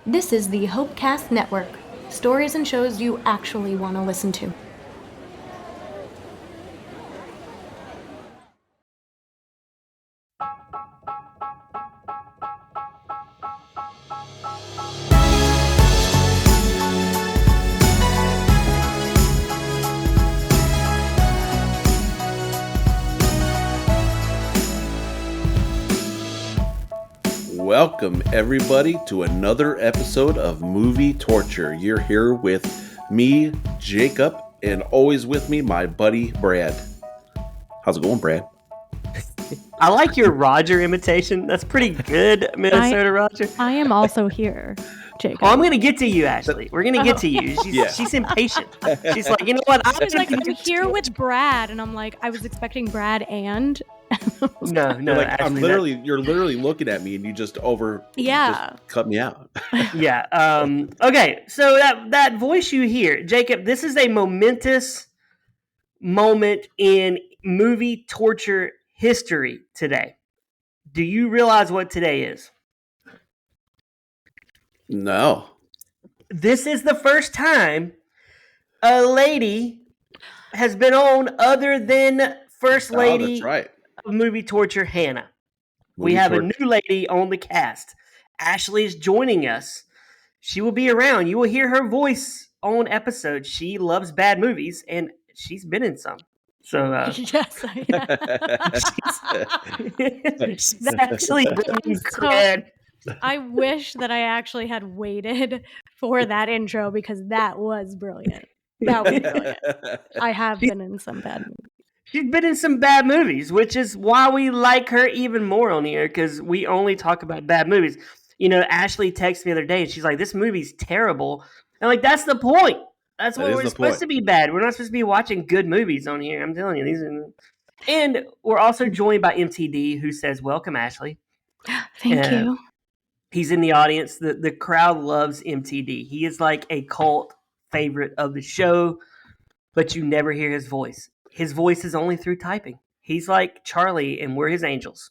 This is the Hopecast Network. Stories and shows you actually want to listen to. Welcome, everybody, to another episode of Movie Torture. You're here with me, Jacob, and always with me, my buddy, Brad. How's it going, Brad? I like your Roger imitation. That's pretty good, Minnesota Roger. I am also here, Jacob. Oh, I'm going to get to you, Ashley. We're going to get to you. She's impatient. She's like, you know what? I was like, I'm here with Brad, and I'm like, I was expecting Brad and... No, like, Ashley, you're literally looking at me and you just cut me out. Yeah. Okay, so that voice you hear, Jacob, this is a momentous moment in movie torture history today. Do you realize what today is? No. This is the first time a lady has been on other than First Lady that's right. of Movie Torture, Hannah. We have a new lady on the cast. Ashley is joining us. She will be around. You will hear her voice on episodes. She loves bad movies, and she's been in some. So, yes, she's actually bringing cred. I wish that I actually had waited for that intro because that was brilliant. That was brilliant. I have been in some bad movies. She's been in some bad movies, which is why we like her even more on here, because we only talk about bad movies. You know, Ashley texted me the other day, and she's like, this movie's terrible. And like, that's the point. That's what we're supposed to be bad. We're not supposed to be watching good movies on here. I'm telling you. These are... And we're also joined by MTD, who says, welcome, Ashley. Thank you. He's in the audience. The crowd loves MTD. He is like a cult favorite of the show, but you never hear his voice. His voice is only through typing. He's like Charlie, and we're his angels.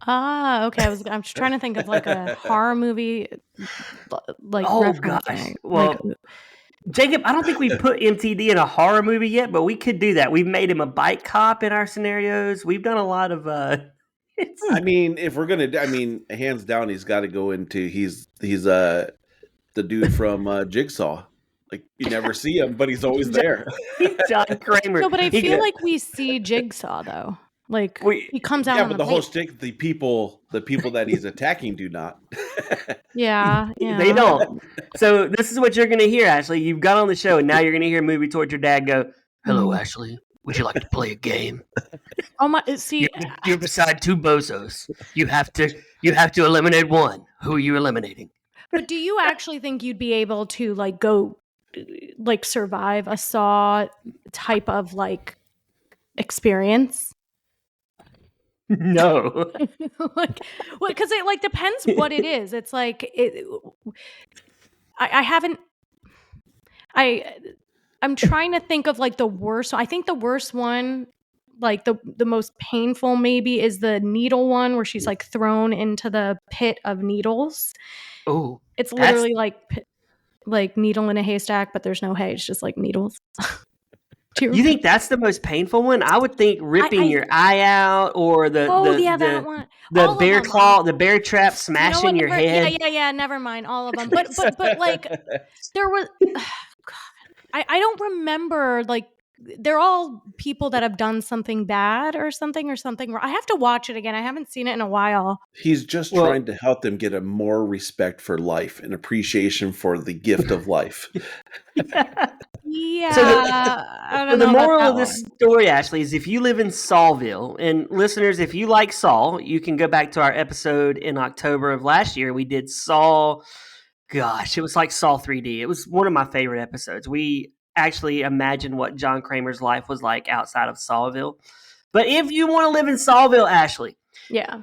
Ah, okay. I'm just trying to think of like a horror movie, like. Oh gosh. Well, Jacob, I don't think we put MTD in a horror movie yet, but we could do that. We've made him a bike cop in our scenarios. We've done a lot of. I mean, if we're gonna, hands down, he's got to go into. He's the dude from Jigsaw. Like, you never see him, but he's always there. John Kramer. No, but I feel like we see Jigsaw though. Like he comes out. Yeah, but the whole stick, the people that he's attacking do not. Yeah. They don't. So this is what you're going to hear, Ashley. You've got on the show, and now you're going to hear Movie Torture Dad go, "Hello, Ashley. Would you like to play a game?" Oh my! See, you're beside two bozos. You have to eliminate one. Who are you eliminating? But do you actually think you'd be able to survive a Saw type of experience? No. Because it depends what it is. It's like I'm trying to think of the worst. I think the worst one, the most painful maybe, is the needle one where she's thrown into the pit of needles. Oh, it's literally like needle in a haystack, but there's no hay. It's just needles. You think that's the most painful one? I would think ripping your eye out, or that one. The bear claw, the bear trap smashing your head. Yeah. Never mind all of them. But there was. God, I don't remember. They're all people that have done something bad or something wrong. I have to watch it again. I haven't seen it in a while. He's just trying to help them get a more respect for life and appreciation for the gift of life. Yeah. So the moral of this story, Ashley, is if you live in Sawville, and listeners, if you like Saw, you can go back to our episode in October of last year. We did Saw. Gosh, it was like Saw 3D. It was one of my favorite episodes. We actually imagined what John Kramer's life was like outside of Sawville. But if you want to live in Sawville, Ashley,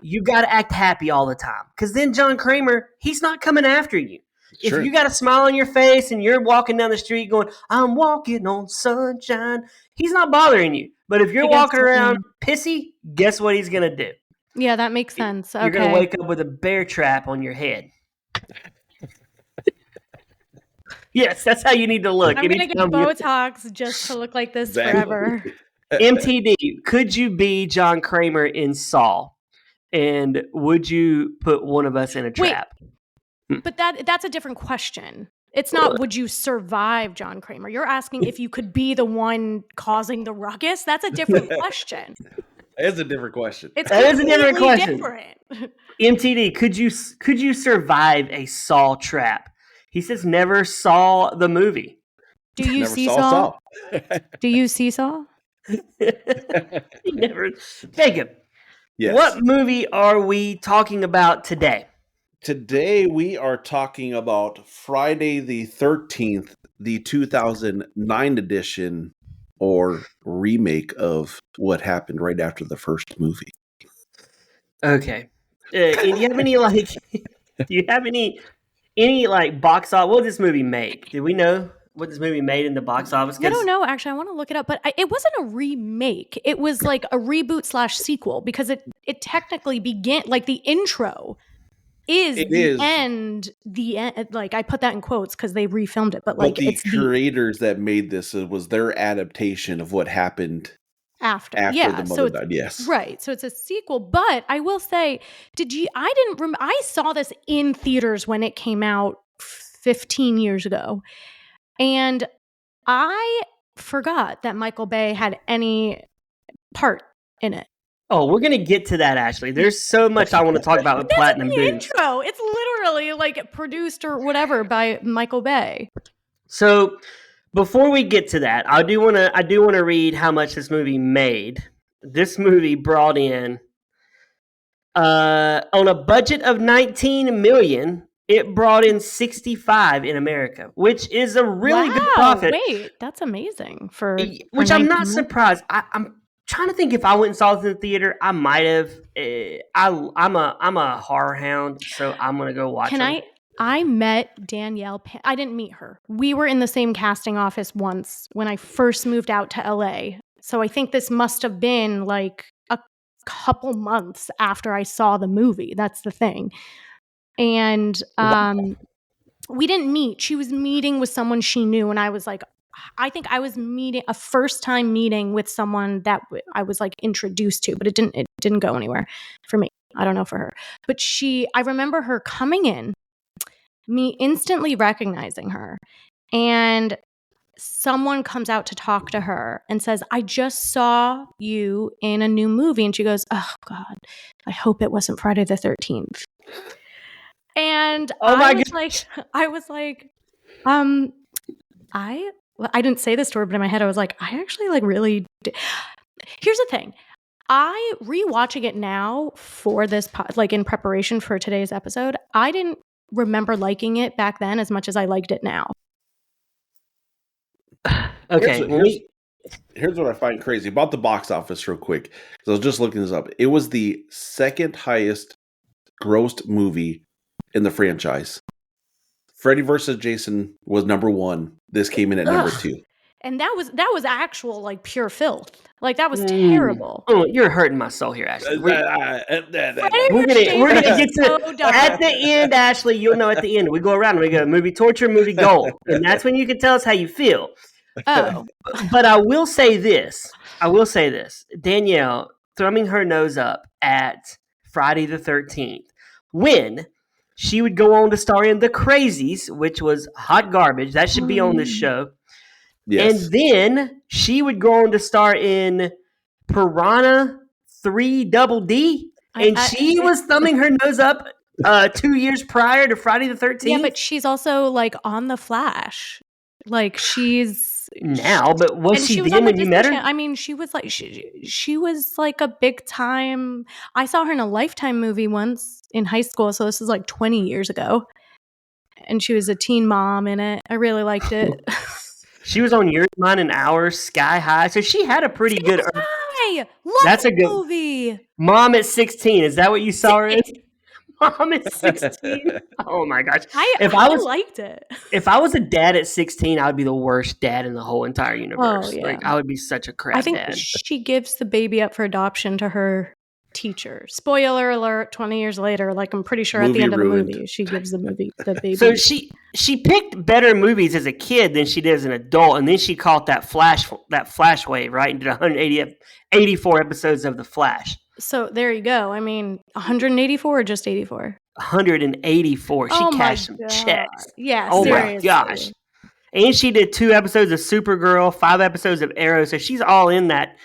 you got to act happy all the time, because then John Kramer, he's not coming after you. Sure. If you got a smile on your face and you're walking down the street going, "I'm walking on sunshine," he's not bothering you. But if you're walking around pissy, guess what he's going to do? Yeah, that makes sense. You're going to wake up with a bear trap on your head. Yes, that's how you need to look. I'm gonna get Botox just to look like this forever. MTD, could you be John Kramer in Saw? And would you put one of us in a trap? But that's a different question. It's not would you survive John Kramer? You're asking if you could be the one causing the ruckus. That's a different question. It's a different question. That is a different question. MTD, could you survive a Saw trap? He says never saw the movie. Do you see Saw? Do you see Saw? Never. Jacob, yes. What movie are we talking about today? Today we are talking about Friday the 13th, the 2009 edition or remake of what happened right after the first movie. Okay. Do you have any box office? What did this movie make? Did we know what this movie made in the box office? I don't know. Actually, I want to look it up, but it wasn't a remake. It was like a reboot / sequel because it technically began like the intro is the end. Like I put that in quotes because they refilmed it, but like the creators that made this was their adaptation of what happened after the mother died. Yes, right. So it's a sequel, but I will say, I saw this in theaters when it came out 15 years ago, and I forgot that Michael Bay had any part in it. Oh, we're gonna get to that. Ashley, there's so much I want to talk about with Platinum Dunes. Intro. It's literally like produced or whatever by Michael Bay. So before we get to that, I do want to read how much this movie made. This movie brought in on a budget of $19 million. It brought in 65 in America, which is a really good profit. Wait, that's amazing for which I'm not surprised. I'm trying to think if I went and saw it in the theater, I might have. I'm a horror hound, so I'm gonna go watch it. I met Danielle. I didn't meet her. We were in the same casting office once when I first moved out to LA. So I think this must have been like a couple months after I saw the movie. That's the thing. And we didn't meet. She was meeting with someone she knew, and I was like, I think I was meeting a first time meeting with someone that I was like introduced to, but it didn't go anywhere for me. I don't know for her, but I remember her coming in, me instantly recognizing her, and someone comes out to talk to her and says, I just saw you in a new movie. And she goes, oh God, I hope it wasn't Friday the 13th. And I was like, I didn't say this to her, but in my head, I was like, I actually like really did. Here's the thing. I rewatching it now for this, like in preparation for today's episode, I didn't remember liking it back then as much as I liked it now. Okay. Here's what I find crazy about the box office real quick. I was just looking this up. It was the second highest grossed movie in the franchise. Freddy vs. Jason was number 1. This came in at number 2. And that was actual like pure filth. Like that was terrible. Oh, you're hurting my soul here, Ashley. We're gonna get to at the end, Ashley. You'll know at the end. We go around. We go movie torture, movie gold, and that's when you can tell us how you feel. Oh, but I will say this. Danielle thumbing her nose up at Friday the 13th when she would go on to star in The Crazies, which was hot garbage. That should be on this show. Yes. And then she would go on to star in Piranha 3 Double D. And she was thumbing her nose up 2 years prior to Friday the 13th. Yeah, but she's also like on The Flash. Like she's now, but was she then when you met her? I mean, she was like she was like a big time. I saw her in a Lifetime movie once in high school, so this is like 20 years ago. And she was a teen mom in it. I really liked it. She was on Yours, Mine, and Ours, Sky High, so she had a pretty good. Love That's a good movie. Mom at 16. Is that what you saw her in? Mom at 16. Oh my gosh! I liked it. If I was a dad at 16, I would be the worst dad in the whole entire universe. Oh, yeah. Like I would be such a crap dad. I think she gives the baby up for adoption to her teacher. Spoiler alert! 20 years later, like I'm pretty sure at the end of the movie, she gives the baby. So she she picked better movies as a kid than she did as an adult, and then she caught that flash wave, right, and did 184 episodes of The Flash. So there you go. I mean, 184 or just 84? 184. She cashed some checks. Yeah, oh seriously. my gosh. And she did 2 episodes of Supergirl, 5 episodes of Arrow, so she's all in that.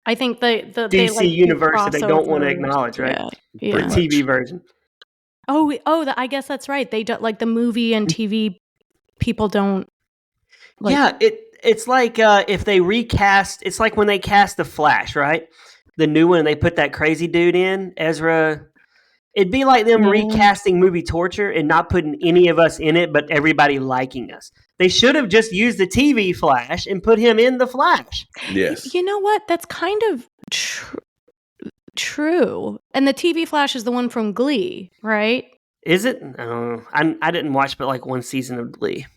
I think the DC universe that they don't want to acknowledge, right? Yeah. The TV version. I guess that's right. They don't like the movie and TV. People don't. It's like if they recast. It's like when they cast the Flash, right? The new one, and they put that crazy dude in Ezra. It'd be like them recasting Movie Torture and not putting any of us in it, but everybody liking us. They should have just used the TV Flash and put him in the Flash. Yes. You know what? That's kind of true. And the TV Flash is the one from Glee, right? Is it? I don't know. I didn't watch but like 1 season of Glee.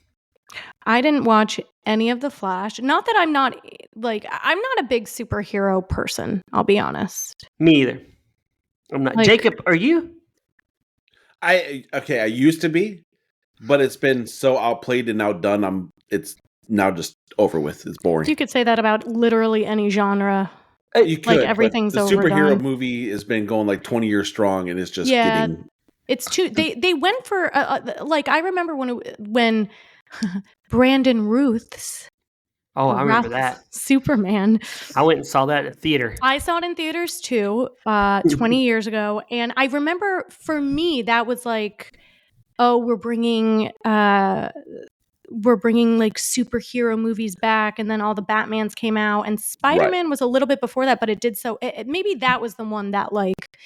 I didn't watch any of the Flash. Not that I'm not a big superhero person, I'll be honest. Me either. I'm not. Jacob, are you? I used to be, but it's been so outplayed and outdone. It's now just over with. It's boring. You could say that about literally any genre. You could, like everything's the overdone. Superhero movie has been going like 20 years strong, and it's just getting. It's too. They went for I remember when Brandon Ruth's. Oh, I remember that. Superman. I went and saw that at the theater. I saw it in theaters too, 20 years ago. And I remember for me, that was like, oh, we're bringing like superhero movies back. And then all the Batmans came out. And Spider-Man was a little bit before that, but it did so. Maybe that was the one that like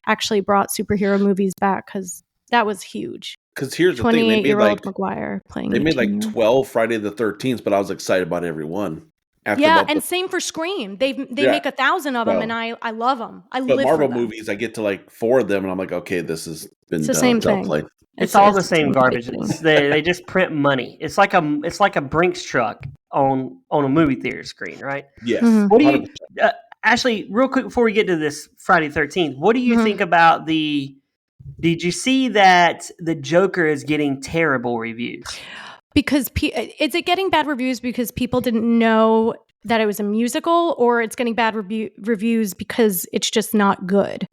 actually brought superhero movies back because that was huge. Because here's the thing, they made like McGuire playing. They made like 12 Friday the 13th, but I was excited about every one. And same for Scream. They make 1,000 of them, and I love them. I live Marvel for them. movies, I get to like 4 of them, and I'm like, okay, this has been the same thing. It's all the same garbage. They just print money. It's like a Brinks truck on a movie theater screen, right? Yes. Mm-hmm. What do you, Ashley? Real quick before we get to this Friday 13th, what do you think about the? Did you see that the Joker is getting terrible reviews? Because is it getting bad reviews because people didn't know that it was a musical, or it's getting bad reviews because it's just not good?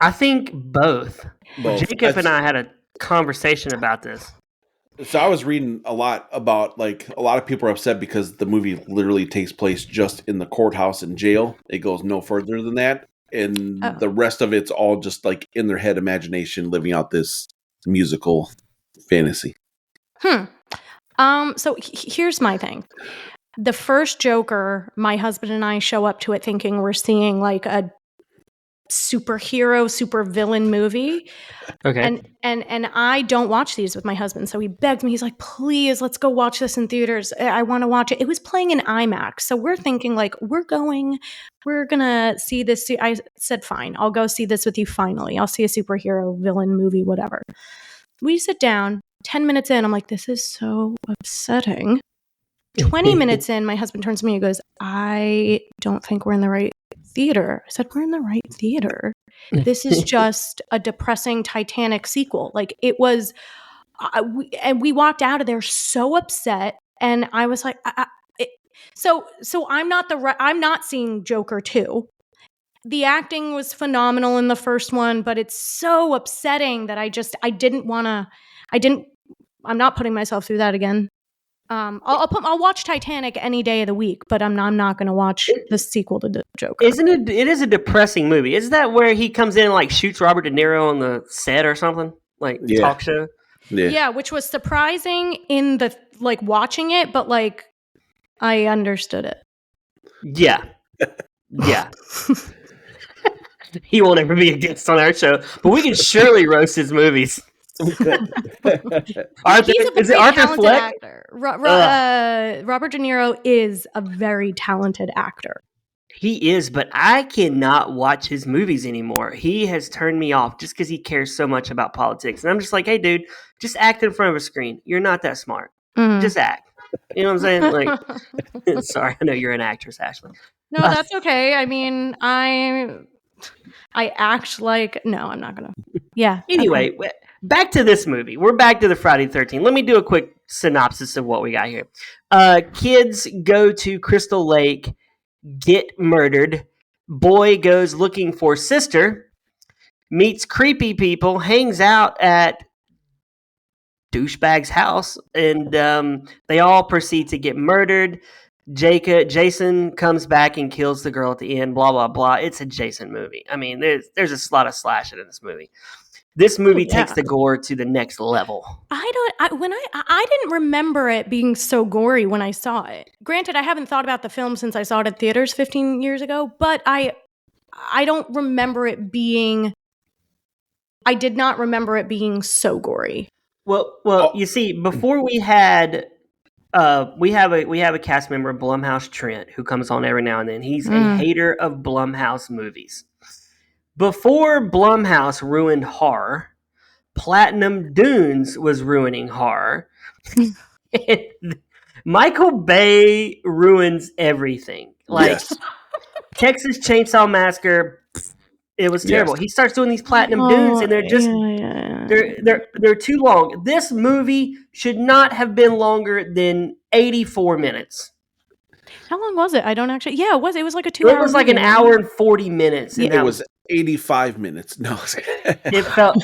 I think both. Jacob and I had a conversation about this. So I was reading a lot about like a lot of people are upset because the movie literally takes place just in the courthouse and jail. It goes no further than that. And the rest of it's all just like in their head imagination, living out this musical fantasy. So here's my thing. The first Joker, my husband and I show up to it thinking we're seeing like a superhero, super villain movie. Okay. And I don't watch these with my husband. So he begged me, he's like, please, let's go watch this in theaters. I want to watch it. It was playing in IMAX. So we're thinking like, we're going to see this. I said, fine, I'll go see this with you finally. I'll see a superhero villain movie, whatever. We sit down, 10 minutes in, I'm like, this is so upsetting. 20 minutes in, my husband turns to me and goes, I don't think we're in the right theater. I said, we're in the right theater. This is just a depressing Titanic sequel. Like it was, and we walked out of there so upset. And I was like, so I'm not seeing Joker 2. The acting was phenomenal in the first one, but it's so upsetting that I'm not putting myself through that again. I'll watch Titanic any day of the week, but I'm not going to watch the sequel to Joker. Isn't it? It is a depressing movie. Isn't that where he comes in and like shoots Robert De Niro on the set or something, like talk show? Yeah, which was surprising in the like watching it, but like I understood it. Yeah. He won't ever be a guest on our show, but we can surely roast his movies. He's a Arthur Fleck? Actor. Robert De Niro is a very talented actor. He is, but I cannot watch his movies anymore. He has turned me off just because he cares so much about politics. And I'm just like, hey, dude, just act in front of a screen. You're not that smart. Mm-hmm. Just act. You know what I'm saying? Like, sorry, I know you're an actress, Ashley. No, that's okay. I mean, I act like, no, I'm not going to. Yeah. Anyway, back to this movie. We're back to the Friday the 13th. Let me do a quick synopsis of what we got here. Kids go to Crystal Lake, get murdered. Boy goes looking for sister, meets creepy people, hangs out at douchebag's house, and they all proceed to get murdered. Jason comes back and kills the girl at the end. Blah blah blah. It's a Jason movie. I mean, there's a lot of slashing in this movie. This movie takes the gore to the next level. I didn't remember it being so gory when I saw it. Granted, I haven't thought about the film since I saw it at theaters 15 years ago, but I don't remember it being. I did not remember it being so gory. Well, you see, before we had, we have a cast member, Blumhouse Trent, who comes on every now and then. He's a hater of Blumhouse movies. Before Blumhouse ruined horror, Platinum Dunes was ruining horror. Michael Bay ruins everything. Like Texas Chainsaw Massacre. It was terrible. Yes. He starts doing these Platinum Dunes, and they're just they're too long. This movie should not have been longer than 84 minutes. How long was it? I don't actually. Yeah, it was. It was like a 2 hour. It was like an hour and 40 minutes. And it was 85 minutes. No, it felt.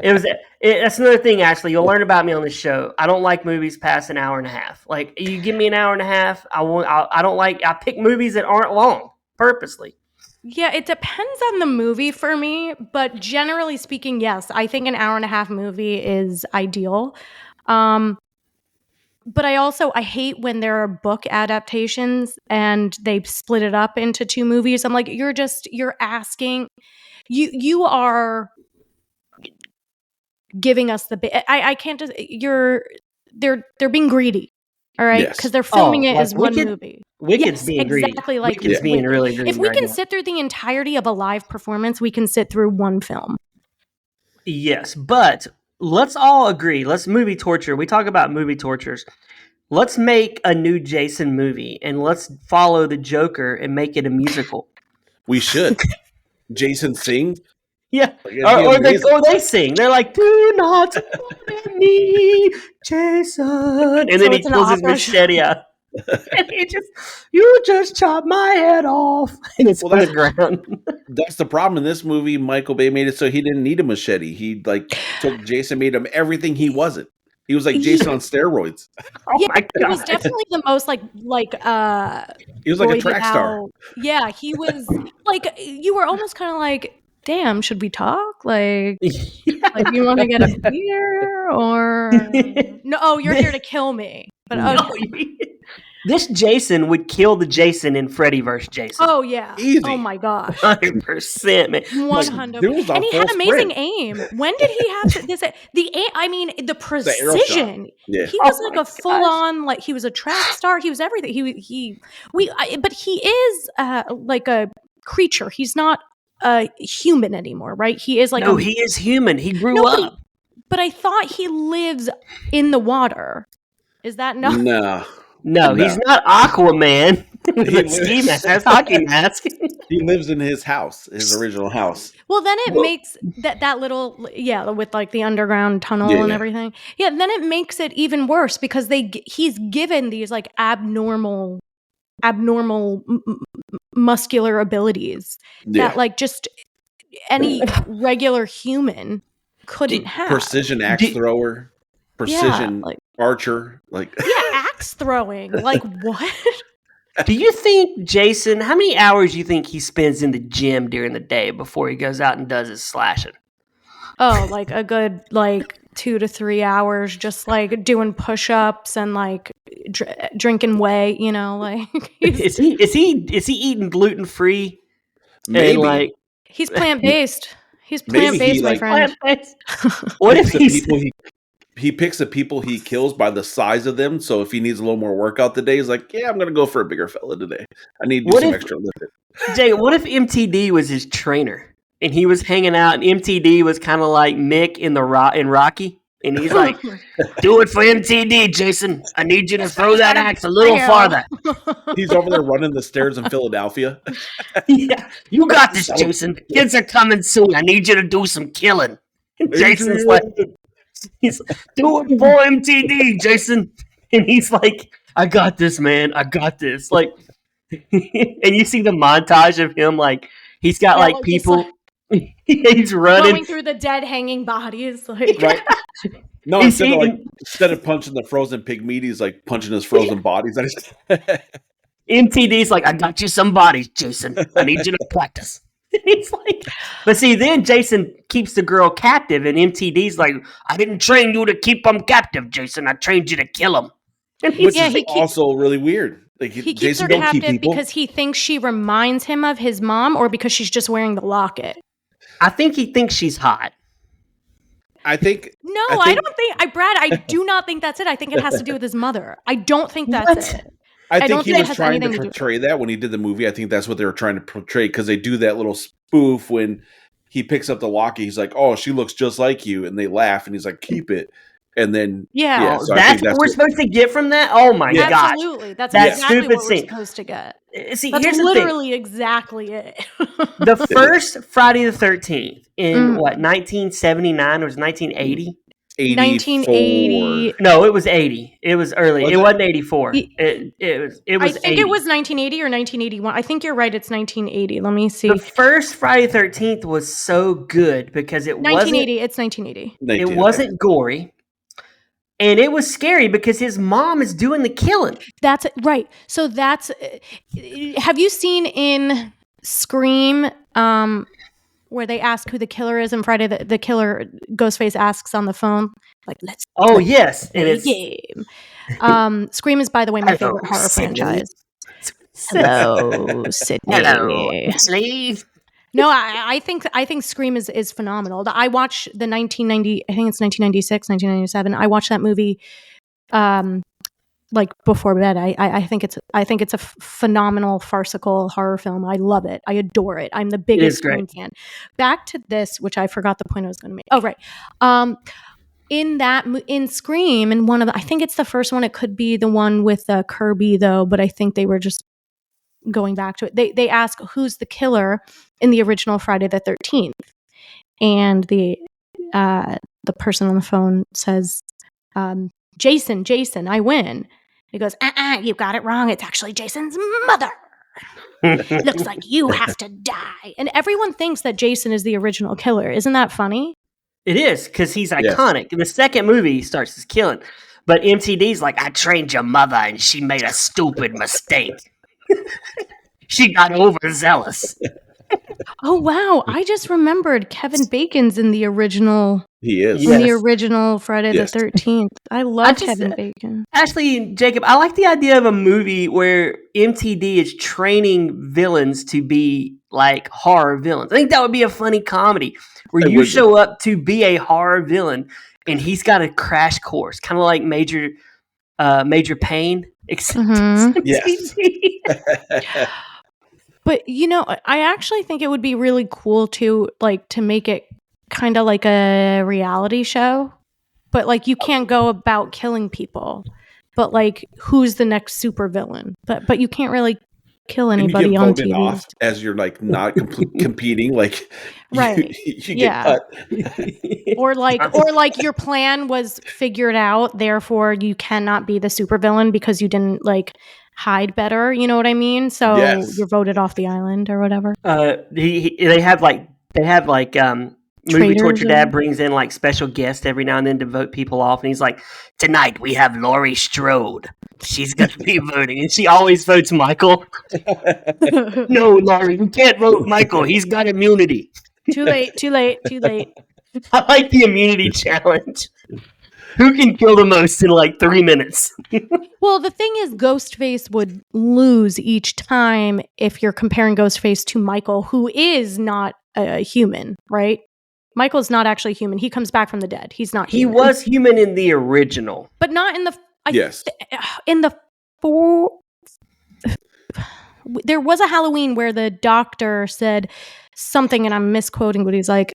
It was. That's another thing, Ashley. You'll learn about me on this show. I don't like movies past an hour and a half. Like you give me an hour and a half, I won't. I don't like. I pick movies that aren't long purposely. Yeah, it depends on the movie for me, but generally speaking, yes, I think an hour and a half movie is ideal. But I hate when there are book adaptations and they split it up into two movies. I'm like, you're asking, you are giving us I can't just, they're being greedy. All right, because they're filming it as one movie. Wicked's being greedy. Exactly like Wicked's being really greedy. If we can sit through the entirety of a live performance, we can sit through one film. Yes, but let's all agree. Let's movie torture. We talk about movie tortures. Let's make a new Jason movie and let's follow the Joker and make it a musical. We should. Jason sings. Yeah, or they sing. They're like, "Do not bother me, Jason," and then he pulls his machete out, and you just chop my head off, and it's on the ground. That's the problem in this movie. Michael Bay made it so he didn't need a machete. He took Jason, made him everything he wasn't. He was like Jason on steroids. Oh my God. It was definitely the most he was like a track star. Yeah, he was like, you were almost kind of like, damn, should we talk? Like you want to get a beer or no? Oh, you're here to kill me. But this Jason would kill the Jason in Freddy vs. Jason. Oh yeah. Easy. Oh my gosh. 100%, man. 100%. And he had amazing aim. When did he have this? The precision. He was like a full on, like he was a track star. He was everything. But he is like a creature. He's not a human anymore, right? He is like he is human. He grew up. But I thought he lives in the water. Is that No, he's not Aquaman. Ski mask, hockey mask. He lives in his house, his original house. Well, then it makes that little with like the underground tunnel and everything. Yeah, then it makes it even worse because he's given these like abnormal muscular abilities that like just any regular human couldn't have. Precision axe thrower, precision archer, axe throwing. Like what? Do you think Jason? How many hours do you think he spends in the gym during the day before he goes out and does his slashing? Oh, like a good 2 to 3 hours, just like doing push-ups and like drinking whey. You know, like is he eating gluten free? Maybe he's plant based. He's plant based, my friend. What if he picks the people he kills by the size of them. So if he needs a little more workout today, he's like, yeah, I'm going to go for a bigger fella today. I need to do some extra lifting. Jay, what if MTD was his trainer and he was hanging out and MTD was kind of like Mick in Rocky? And he's like, do it for MTD, Jason. I need you to throw that axe a little farther. He's over there running the stairs in Philadelphia. Yeah, you got this, Jason. Kids are coming soon. I need you to do some killing. And Jason's like, He's do it for MTD, Jason. And he's like, I got this, man. I got this. Like, and you see the montage of him, like, he's got like people. He's running. Going through the dead hanging bodies. Like, right. No, instead of punching the frozen pig meat, he's like punching his frozen bodies. MTD's like, I got you some bodies, Jason. I need you to practice. He's like, but see, then Jason keeps the girl captive, and MTD's like, I didn't train you to keep them captive, Jason. I trained you to kill them. Which is also really weird. Like, he keeps her captive because he thinks she reminds him of his mom, or because she's just wearing the locket. I think he thinks she's hot. I think. No, I don't think. Brad, I do not think that's it. I think it has to do with his mother. I don't think that's it. I think he was trying to portray that when he did the movie. I think that's what they were trying to portray, because they do that little spoof when he picks up the locket. He's like, "Oh, she looks just like you," and they laugh, and he's like, "Keep it." And then so that's what we're supposed to get from that. Oh my god! Absolutely, that's exactly stupid what we're supposed to get. See, that's here's literally exactly it. The first Friday the 13th in 1979 or was 1980? 1980. No, it was 80. It was early. It wasn't 84. It was. I think 80. it was 1980 or 1981. I think you're right. It's 1980. Let me see. The first Friday the 13th was so good because it 1980. It's 1980. It wasn't gory. And it was scary because his mom is doing the killing. That's right. So that's. Have you seen in Scream where they ask who the killer is, and Friday the killer Ghostface asks on the phone, like, "Let's." Oh yes, and it's game. Scream is, by the way, my favorite horror franchise. Hello, Sydney. Hello, Sleeve. No, I think Scream is phenomenal. I watched the 1990, I think it's 1996, 1997. I watched that movie like before bed. I think it's a phenomenal farcical horror film. I love it. I adore it. I'm the biggest Scream fan. Back to this, which I forgot the point I was going to make. Oh, right. In Scream, in one of I think it's the first one. It could be the one with Kirby though, but I think they were just going back to it. They ask who's the killer in the original Friday the 13th, and the person on the phone says, Jason, I win. He goes, you got it wrong. It's actually Jason's mother. Looks like you have to die. And everyone thinks that Jason is the original killer. Isn't that funny? It is, because he's iconic. In the second movie, he starts his killing. But MTD's like, I trained your mother and she made a stupid mistake. She got overzealous. Oh, wow. I just remembered Kevin Bacon's in the original. He is. In the original Friday the 13th. I love Kevin Bacon. Actually, Jacob, I like the idea of a movie where MTD is training villains to be like horror villains. I think that would be a funny comedy where you show up to be a horror villain and he's got a crash course, kind of like Major Payne. Yes. But I actually think it would be really cool to make it kind of like a reality show, but like you can't go about killing people, but like who's the next super villain? But you can't really kill anybody on TV off as you're like not competing, like right? You get cut. or like your plan was figured out, therefore you cannot be the super villain because you didn't like hide better. You know what I mean? So you're voted off the island or whatever. They have Movie Torture Dad brings in like special guests every now and then to vote people off, and he's like, tonight we have Laurie Strode. She's gonna be voting, and she always votes Michael. No, Laurie, you can't vote Michael. He's got immunity. Too late. I like the immunity challenge. Who can kill the most in like 3 minutes? Well, the thing is, Ghostface would lose each time if you're comparing Ghostface to Michael, who is not a human, right? Michael's not actually human. He comes back from the dead. He's not human. He was human in the original. But not in the... in the there was a Halloween where the doctor said something, and I'm misquoting, but he's like,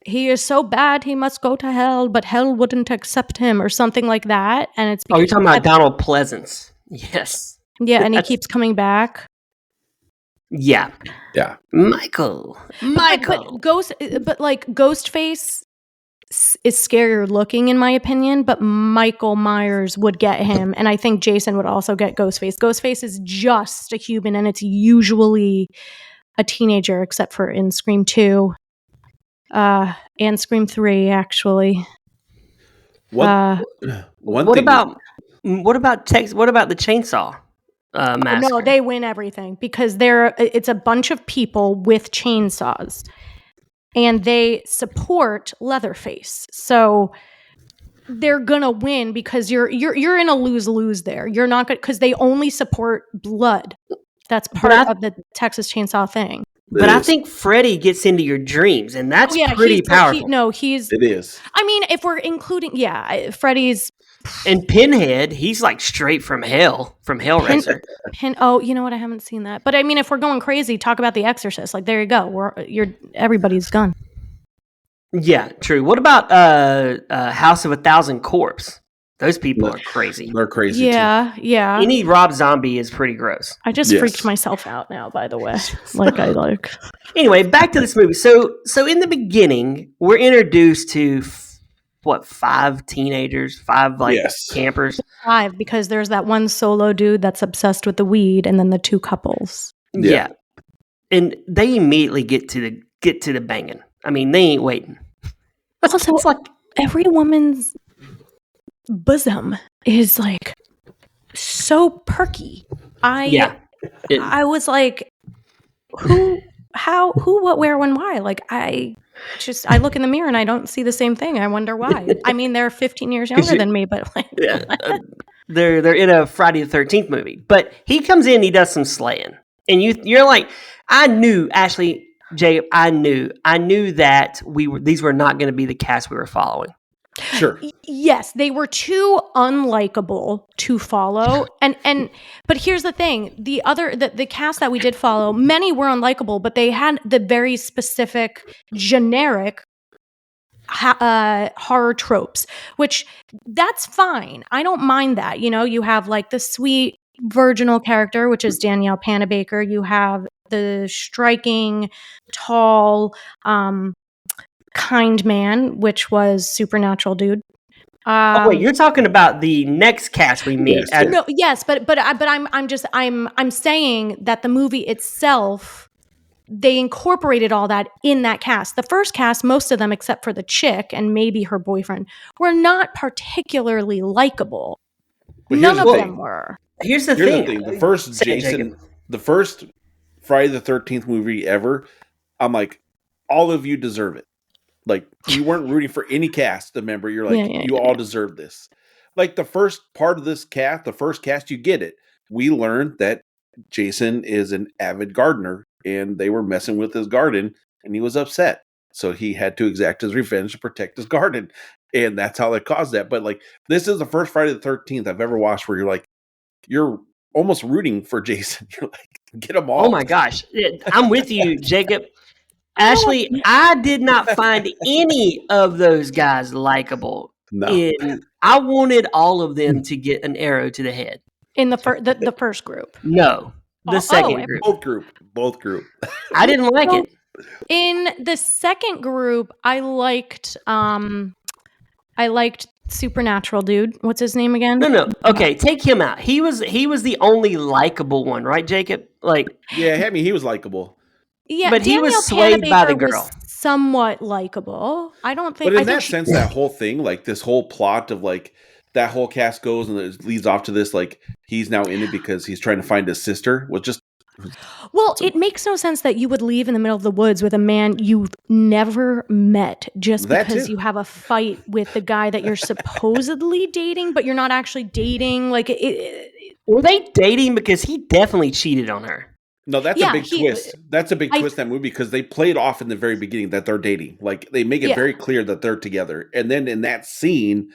he is so bad he must go to hell, but hell wouldn't accept him, or something like that. And it's you're talking about Donald Pleasance. Yes. Yeah, and he keeps coming back. Yeah. Yeah. Michael. But Ghostface is scarier looking, in my opinion, but Michael Myers would get him, and I think Jason would also get Ghostface. Ghostface is just a human, and it's usually a teenager, except for in Scream 2 and Scream 3, actually. What about the chainsaw massacre? No, they win everything because it's a bunch of people with chainsaws, and they support Leatherface. So they're gonna win because you're in a lose-lose there. You're not good because they only support blood. That's part of the Texas Chainsaw thing. But I think Freddy gets into your dreams, and that's pretty powerful. It is. I mean, if we're including, Freddy's. And Pinhead, he's like straight from hell, from Hellraiser. Oh, you know what? I haven't seen that. But I mean, if we're going crazy, talk about The Exorcist. Like, there you go. Everybody's gone. Yeah, true. What about House of a Thousand Corpse? Those people are crazy. They're crazy. Yeah, too. Yeah. Any Rob Zombie is pretty gross. I just freaked myself out now, by the way. Anyway, back to this movie. So in the beginning, we're introduced to 5 teenagers, 5 campers. 5, because there's that one solo dude that's obsessed with the weed, and then the 2 couples. Yeah. And they immediately get to the banging. I mean, they ain't waiting. Also, it's like every woman's bosom is like so perky. I was like, who, how, who, what, where, when, why? Like, I look in the mirror and I don't see the same thing. I wonder why. I mean, they're 15 years younger than me, but like, they're in a Friday the 13th movie. But he comes in, he does some slaying, and you're like, I knew, Ashley, Jacob, I knew that these were not going to be the cast we were following. Sure. Yes, they were too unlikable to follow. But here's the thing. The cast that we did follow, many were unlikable, but they had the very specific generic horror tropes, which that's fine. I don't mind that. You know, you have like the sweet virginal character, which is Danielle Panabaker. You have the striking, tall, kind man, which was Supernatural dude. Wait, you're talking about the next cast we meet? Yes, but I'm saying that the movie itself, they incorporated all that in that cast. The first cast, most of them except for the chick and maybe her boyfriend, were not particularly likable. None of them were. Here's the thing. The first the first Friday the 13th movie ever, I'm like, all of you deserve it. Like, you weren't rooting for any cast member. You're like, you all deserve this. Like, the first part of this cast, the first cast, you get it. We learned that Jason is an avid gardener, and they were messing with his garden, and he was upset. So he had to exact his revenge to protect his garden. And that's how they caused that. But, like, this is the first Friday the 13th I've ever watched where you're like, you're almost rooting for Jason. You're like, get them all. Oh, my gosh. I'm with you, Jacob. Ashley, I did not find any of those guys likable. No. I wanted all of them to get an arrow to the head. In the first group? No. The second group. Both group. I didn't like it. In the second group, I liked Supernatural dude. What's his name again? No. Okay, take him out. He was the only likable one, right, Jacob? Like, yeah, I mean, he was likable. Yeah, but he was swayed by the girl. Was somewhat likable. I don't think. But in that sense, that whole thing, like this whole plot of like that whole cast goes and it leads off to this, like he's now in it because he's trying to find his sister. Was just. Well, it makes no sense that you would leave in the middle of the woods with a man you've never met just because you have a fight with the guy that you're supposedly dating, but you're not actually dating. Like, were they dating? Because he definitely cheated on her. No, that's a big twist. That's a big twist in that movie because they played off in the very beginning that they're dating. Like, they make it very clear that they're together. And then in that scene,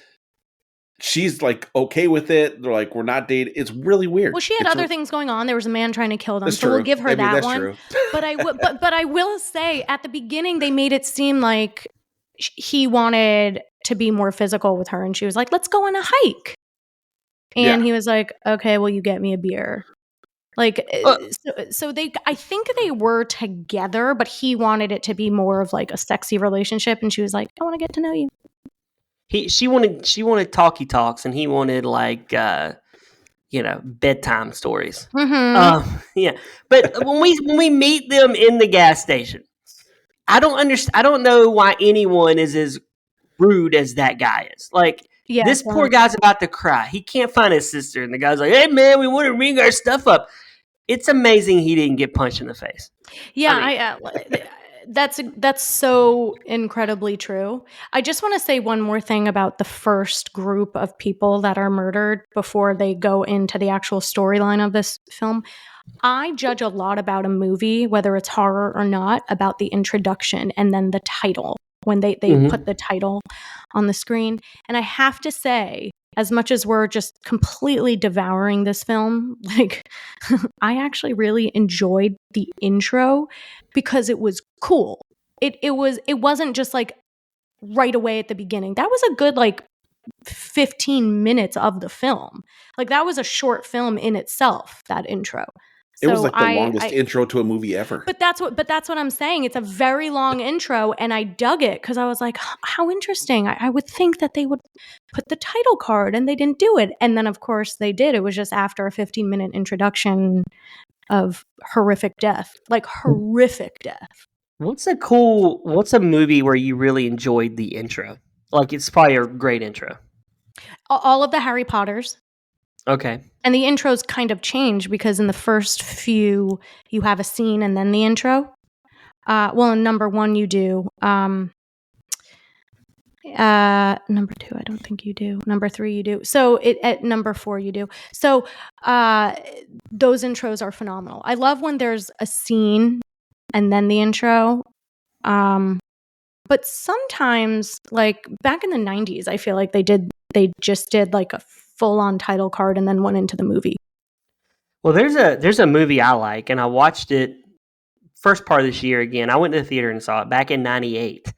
she's like okay with it. They're like, we're not dating. It's really weird. Well, she had other things going on. There was a man trying to kill them, so true. we'll give her that one. True. But I will say, at the beginning, they made it seem like he wanted to be more physical with her, and she was like, "Let's go on a hike." And he was like, "Okay, well, you get me a beer." Like, so I think they were together, but he wanted it to be more of like a sexy relationship, and she was like, "I want to get to know you." She wanted talkie talks, and he wanted like bedtime stories. Yeah, but when we meet them in the gas station, I don't understand. I don't know why anyone is as rude as that guy is. Like, this poor guy's about to cry. He can't find his sister, and the guy's like, "Hey man, we want to ring our stuff up." It's amazing he didn't get punched in the face. Yeah, that's so incredibly true. I just want to say one more thing about the first group of people that are murdered before they go into the actual storyline of this film. I judge a lot about a movie, whether it's horror or not, about the introduction and then the title, when they put the title on the screen. And I have to say, as much as we're just completely devouring this film, like, I actually really enjoyed the intro because it was cool. It wasn't just like right away at the beginning. That was a good like 15 minutes of the film. Like, that was a short film in itself, that intro. It was like the longest intro to a movie ever. But that's what I'm saying. It's a very long intro, and I dug it because I was like, how interesting. I would think that they would put the title card, and they didn't do it. And then, of course, they did. It was just after a 15-minute introduction of horrific death. Like, horrific death. What's a movie where you really enjoyed the intro? Like, it's probably a great intro. All of the Harry Potters. Okay. And the intros kind of change because in the first few, you have a scene and then the intro. Well, in number 1, you do. Number 2, I don't think you do. Number 3, you do. So at number 4, you do. So those intros are phenomenal. I love when there's a scene and then the intro. But sometimes, like back in the 90s, I feel like they just did like a full-on title card and then went into the movie. Well, there's a movie I like, and I watched it first part of this year again. I went to the theater and saw it back in '98.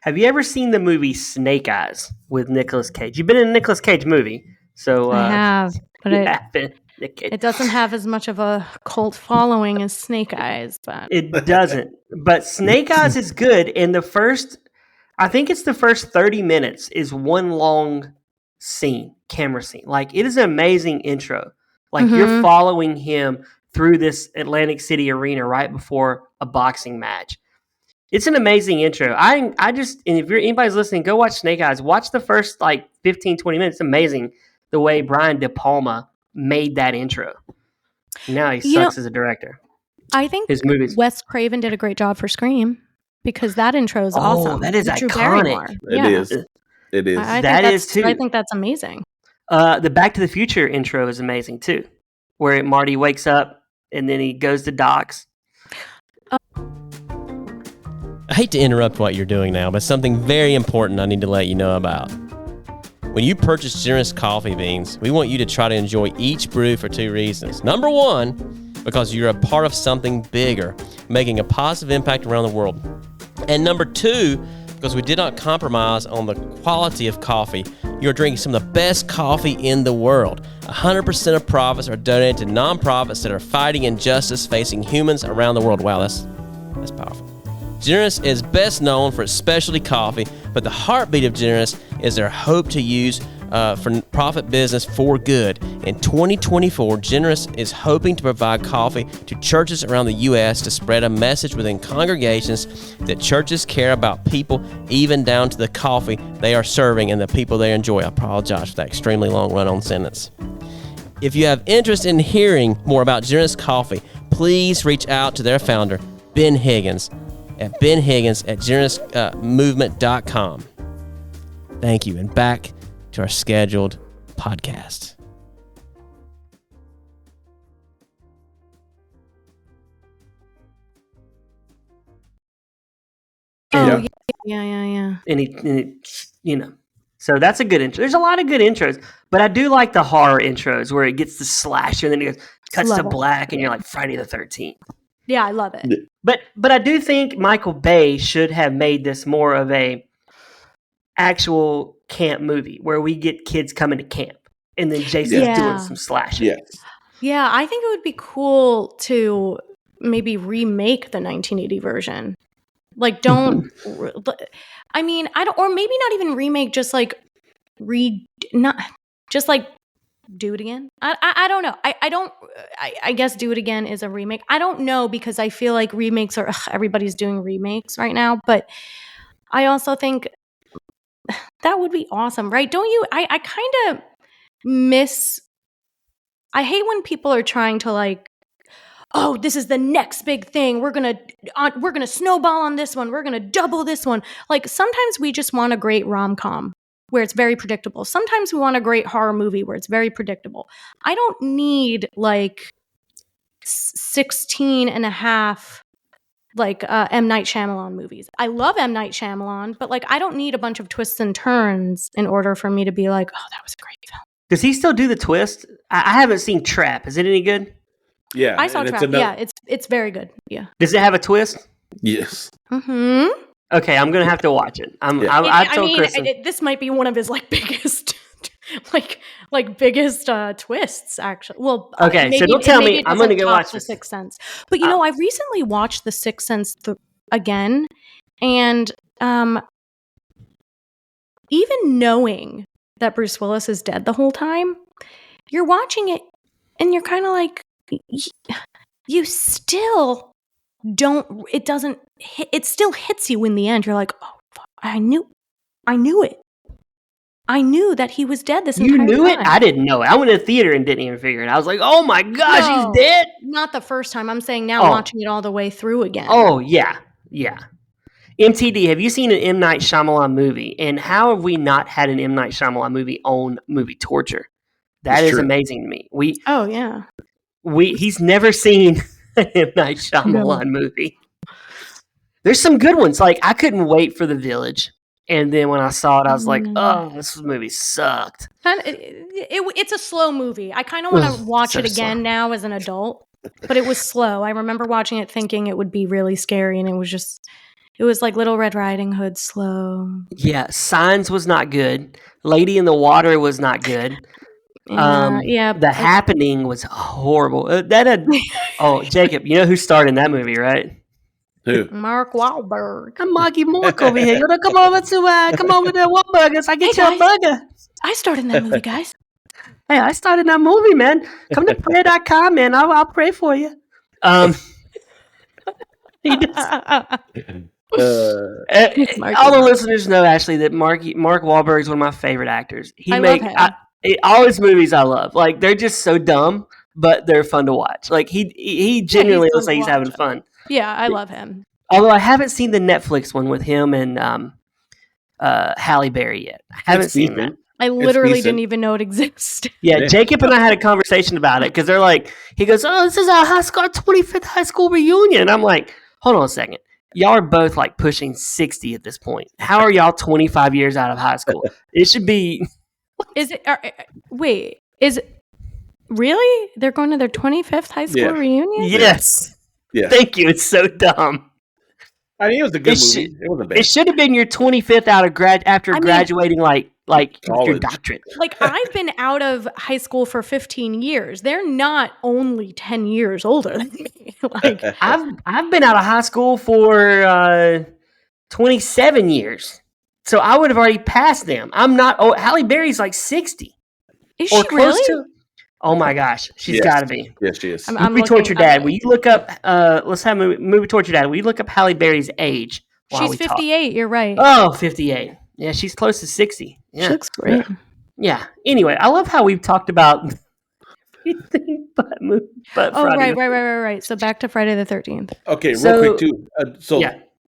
Have you ever seen the movie Snake Eyes with Nicolas Cage? You've been in a Nicolas Cage movie, so I have, but it doesn't have as much of a cult following as Snake Eyes, but it doesn't. But Snake Eyes is good, and I think it's the first 30 minutes is one long camera scene. Like, it is an amazing intro. Like, you're following him through this Atlantic City arena right before a boxing match. It's an amazing intro. And if anybody's listening, go watch Snake Eyes. Watch the first like 15, 20 minutes. It's amazing the way Brian De Palma made that intro. Now he sucks as a director. I think his movies. Wes Craven did a great job for Scream because that intro is awesome. Oh, that is iconic. It is. I think that's amazing. The Back to the Future intro is amazing too, where Marty wakes up and then he goes to Doc's. I hate to interrupt what you're doing now, but something very important I need to let you know about. When you purchase Generous coffee beans, we want you to try to enjoy each brew for 2 reasons. Number 1, because you're a part of something bigger, making a positive impact around the world. And number 2, because we did not compromise on the quality of coffee. You're drinking some of the best coffee in the world. 100% of profits are donated to nonprofits that are fighting injustice facing humans around the world. Wow, that's powerful. Generous is best known for its specialty coffee, but the heartbeat of Generous is their hope to use for profit business for good. In 2024, Generous is hoping to provide coffee to churches around the U.S. to spread a message within congregations that churches care about people, even down to the coffee they are serving and the people they enjoy. I apologize for that extremely long run-on sentence. If you have interest in hearing more about Generous Coffee, please reach out to their founder, Ben Higgins, at benhiggins@generousmovement.com. Thank you, and back to our scheduled podcast. Yeah. And so that's a good intro. There's a lot of good intros, but I do like the horror intros where it gets the slasher and then it cuts to black and you're like Friday the 13th. Yeah, I love it. But I do think Michael Bay should have made this more of a actual camp movie where we get kids coming to camp and then Jason's doing some slashing. Yes. Yeah, I think it would be cool to maybe remake the 1980 version. Like, don't, I mean, or maybe not even remake, just like not just like do it again. I don't know. I guess do it again is a remake. I don't know, because I feel like remakes are everybody's doing remakes right now, but I also think that would be awesome, right? Don't you? I kind of miss. I hate when people are trying to like, oh, this is the next big thing. We're gonna snowball on this one. We're gonna double this one. Like sometimes we just want a great rom-com where it's very predictable. Sometimes we want a great horror movie where it's very predictable. I don't need like 16 and a half like M. Night Shyamalan movies. I love M. Night Shyamalan, but like I don't need a bunch of twists and turns in order for me to be like, oh, that was a great film. Does he still do the twist? I haven't seen Trap. Is it any good? Yeah. I saw Trap. Yeah, it's very good. Yeah. Does it have a twist? Yes. Mm-hmm. Okay, I'm gonna have to watch it. I told Kristen. This might be one of his like biggest, biggest twists. Actually, well, okay. So don't tell me. I'm gonna go watch The Sixth Sense. But you know, I recently watched The Sixth Sense again, and even knowing that Bruce Willis is dead the whole time, you're watching it, and you're kind of like, you still. It still hits you in the end. You're like, oh, fuck, I knew it. I knew that he was dead this entire time. You knew it? I didn't know it. I went to the theater and didn't even figure it. I was like, oh my gosh, he's dead. Not the first time. I'm saying now watching it all the way through again. Oh, yeah. Yeah. MTD, have you seen an M. Night Shyamalan movie? And how have we not had an M. Night Shyamalan movie on Movie Torture? That is amazing to me. He's never seen an M. Night Shyamalan movie. There's some good ones. Like, I couldn't wait for The Village. And then when I saw it, I was like, oh, this movie sucked. It's a slow movie. I kind of want to watch it again now as an adult. But it was slow. I remember watching it thinking it would be really scary. And it was like Little Red Riding Hood slow. Yeah, Signs was not good. Lady in the Water was not good. The Happening was horrible. Jacob, you know who starred in that movie, right? Who? Mark Wahlberg. I'm Marky Mark over here. You wanna come over to Wahlburgers? I get you a burger. I starred in that movie, guys. Hey, I started in that movie, man. Come to prayer.com, man. I'll pray for you. He does. All the listeners know, Ashley, that Mark Wahlberg is one of my favorite actors. Love him. All his movies I love. Like, they're just so dumb, but they're fun to watch. Like, he genuinely looks like he's having fun. Yeah, I love him. Although I haven't seen the Netflix one with him and Halle Berry yet. I haven't seen that. I literally didn't even know it existed. Yeah, Jacob and I had a conversation about it because they're like, he goes, oh, this is our 25th high school reunion. I'm like, hold on a second. Y'all are both like pushing 60 at this point. How are y'all 25 years out of high school? It should be. Is it really? They're going to their 25th high school reunion? Yes. Yeah. Thank you. It's so dumb. I mean, it was a good movie. It wasn't bad. It should have been your 25th after graduating like your doctorate. Like, I've been out of high school for 15 years. They're not only 10 years older than me. Like, I've been out of high school for 27 years. So I would have already passed them. I'm not. Oh, Halle Berry's like 60. Is she really? Oh my gosh, she's got to be. Yes, she is. Movie Torture Dad. Will you look up? Let's have Movie Torture Dad. Will you look up Halle Berry's age? She's 58. Talk? You're right. Oh, 58. Yeah, she's close to 60. Yeah. She looks great. Yeah. Anyway, I love how we've talked about everything but Friday. Right. So back to Friday the 13th. Okay, real quick too.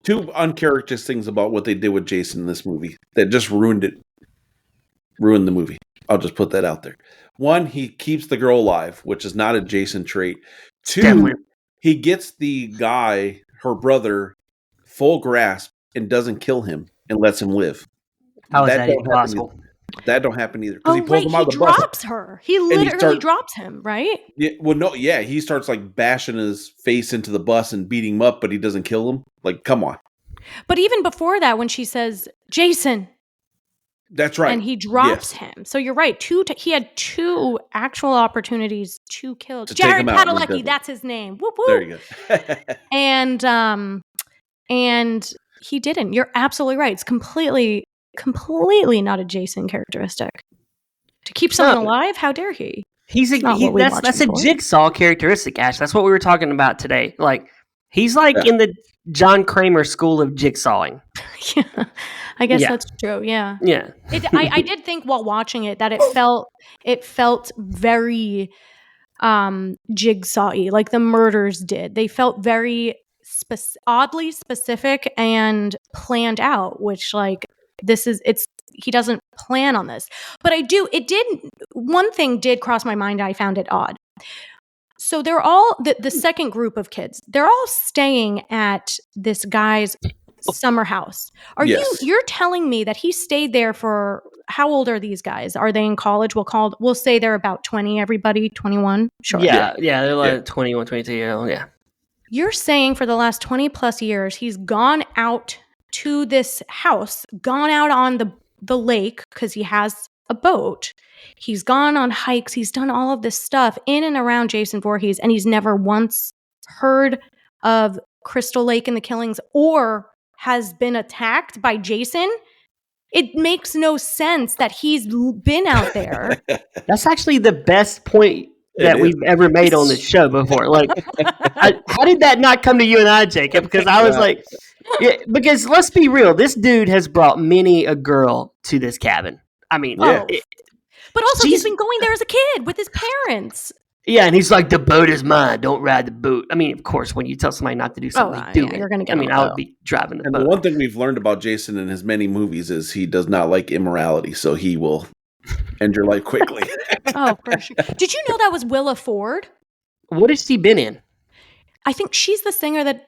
Two uncharacteristic things about what they did with Jason in this movie that just ruined the movie. I'll just put that out there. One, he keeps the girl alive, which is not a Jason trait. Two, he gets the guy, her brother, full grasp and doesn't kill him and lets him live. How is that even possible? That don't happen either. Because he pulls him out of the bus. He drops her. He literally drops him, right? Yeah. Well, no. Yeah, he starts like bashing his face into the bus and beating him up, but he doesn't kill him. Like, come on. But even before that, when she says, Jason. That's right. And he drops him. So you're right. He had two actual opportunities to kill Jared Padalecki. That's his name. Whoop, whoop. There you go. And he didn't. You're absolutely right. It's completely completely not a Jason characteristic. To keep someone alive, how dare he? That's a Jigsaw characteristic, Ash. That's what we were talking about today. Like, he's like in the John Kramer school of jigsawing. Yeah, I guess that's true. Yeah. Yeah. I did think while watching it that it felt very jigsaw-y, like the murders did. They felt very oddly specific and planned out, which like he doesn't plan on this. But one thing did cross my mind. I found it odd. So they're all the second group of kids. They're all staying at this guy's summer house. You're telling me that he stayed there for how old are these guys? Are they in college? We'll say they're about 20, everybody, 21. Sure. Yeah, they're like 21, 22 years old. Yeah. You're saying for the last 20 plus years he's gone out to this house, gone out on the lake because he has a boat. He's gone on hikes. He's done all of this stuff in and around Jason Voorhees, and he's never once heard of Crystal Lake and the killings or has been attacked by Jason. It makes no sense that he's been out there. That's actually the best point that we've ever made on this show before. Like, how did that not come to you and I, Jacob? Because I was like, because let's be real, this dude has brought many a girl to this cabin. I mean, but also he's been going there as a kid with his parents. Yeah, and he's like, the boat is mine. Don't ride the boat. I mean, of course, when you tell somebody not to do something, do it. You're gonna get I would be driving the boat. The one thing we've learned about Jason in his many movies is he does not like immorality, so he will end your life quickly. Oh, for sure. Did you know that was Willa Ford? What has she been in? I think she's the singer that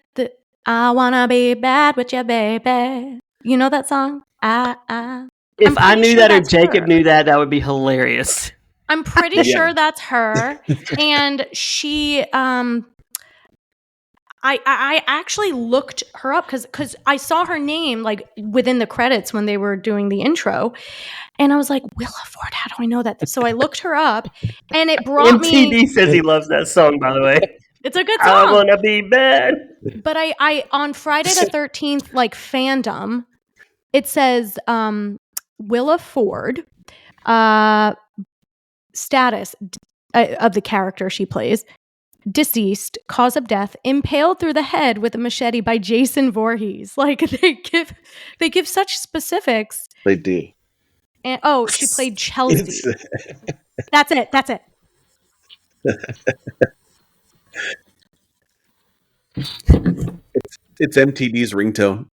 I wanna be bad with you, baby. You know that song? If I knew that or Jacob knew that, that would be hilarious. I'm pretty sure that's her. And she, I actually looked her up because I saw her name like within the credits when they were doing the intro. And I was like, Willa Ford, how do I know that? So I looked her up and it brought me. MTD says he loves that song, by the way. It's a good song. I want to be bad. But I on Friday the 13th, like fandom, it says Willa Ford, status of the character she plays, deceased, cause of death, impaled through the head with a machete by Jason Voorhees. Like they give such specifics. They do. And she played Chelsea. That's it. It's MTD's ringtone.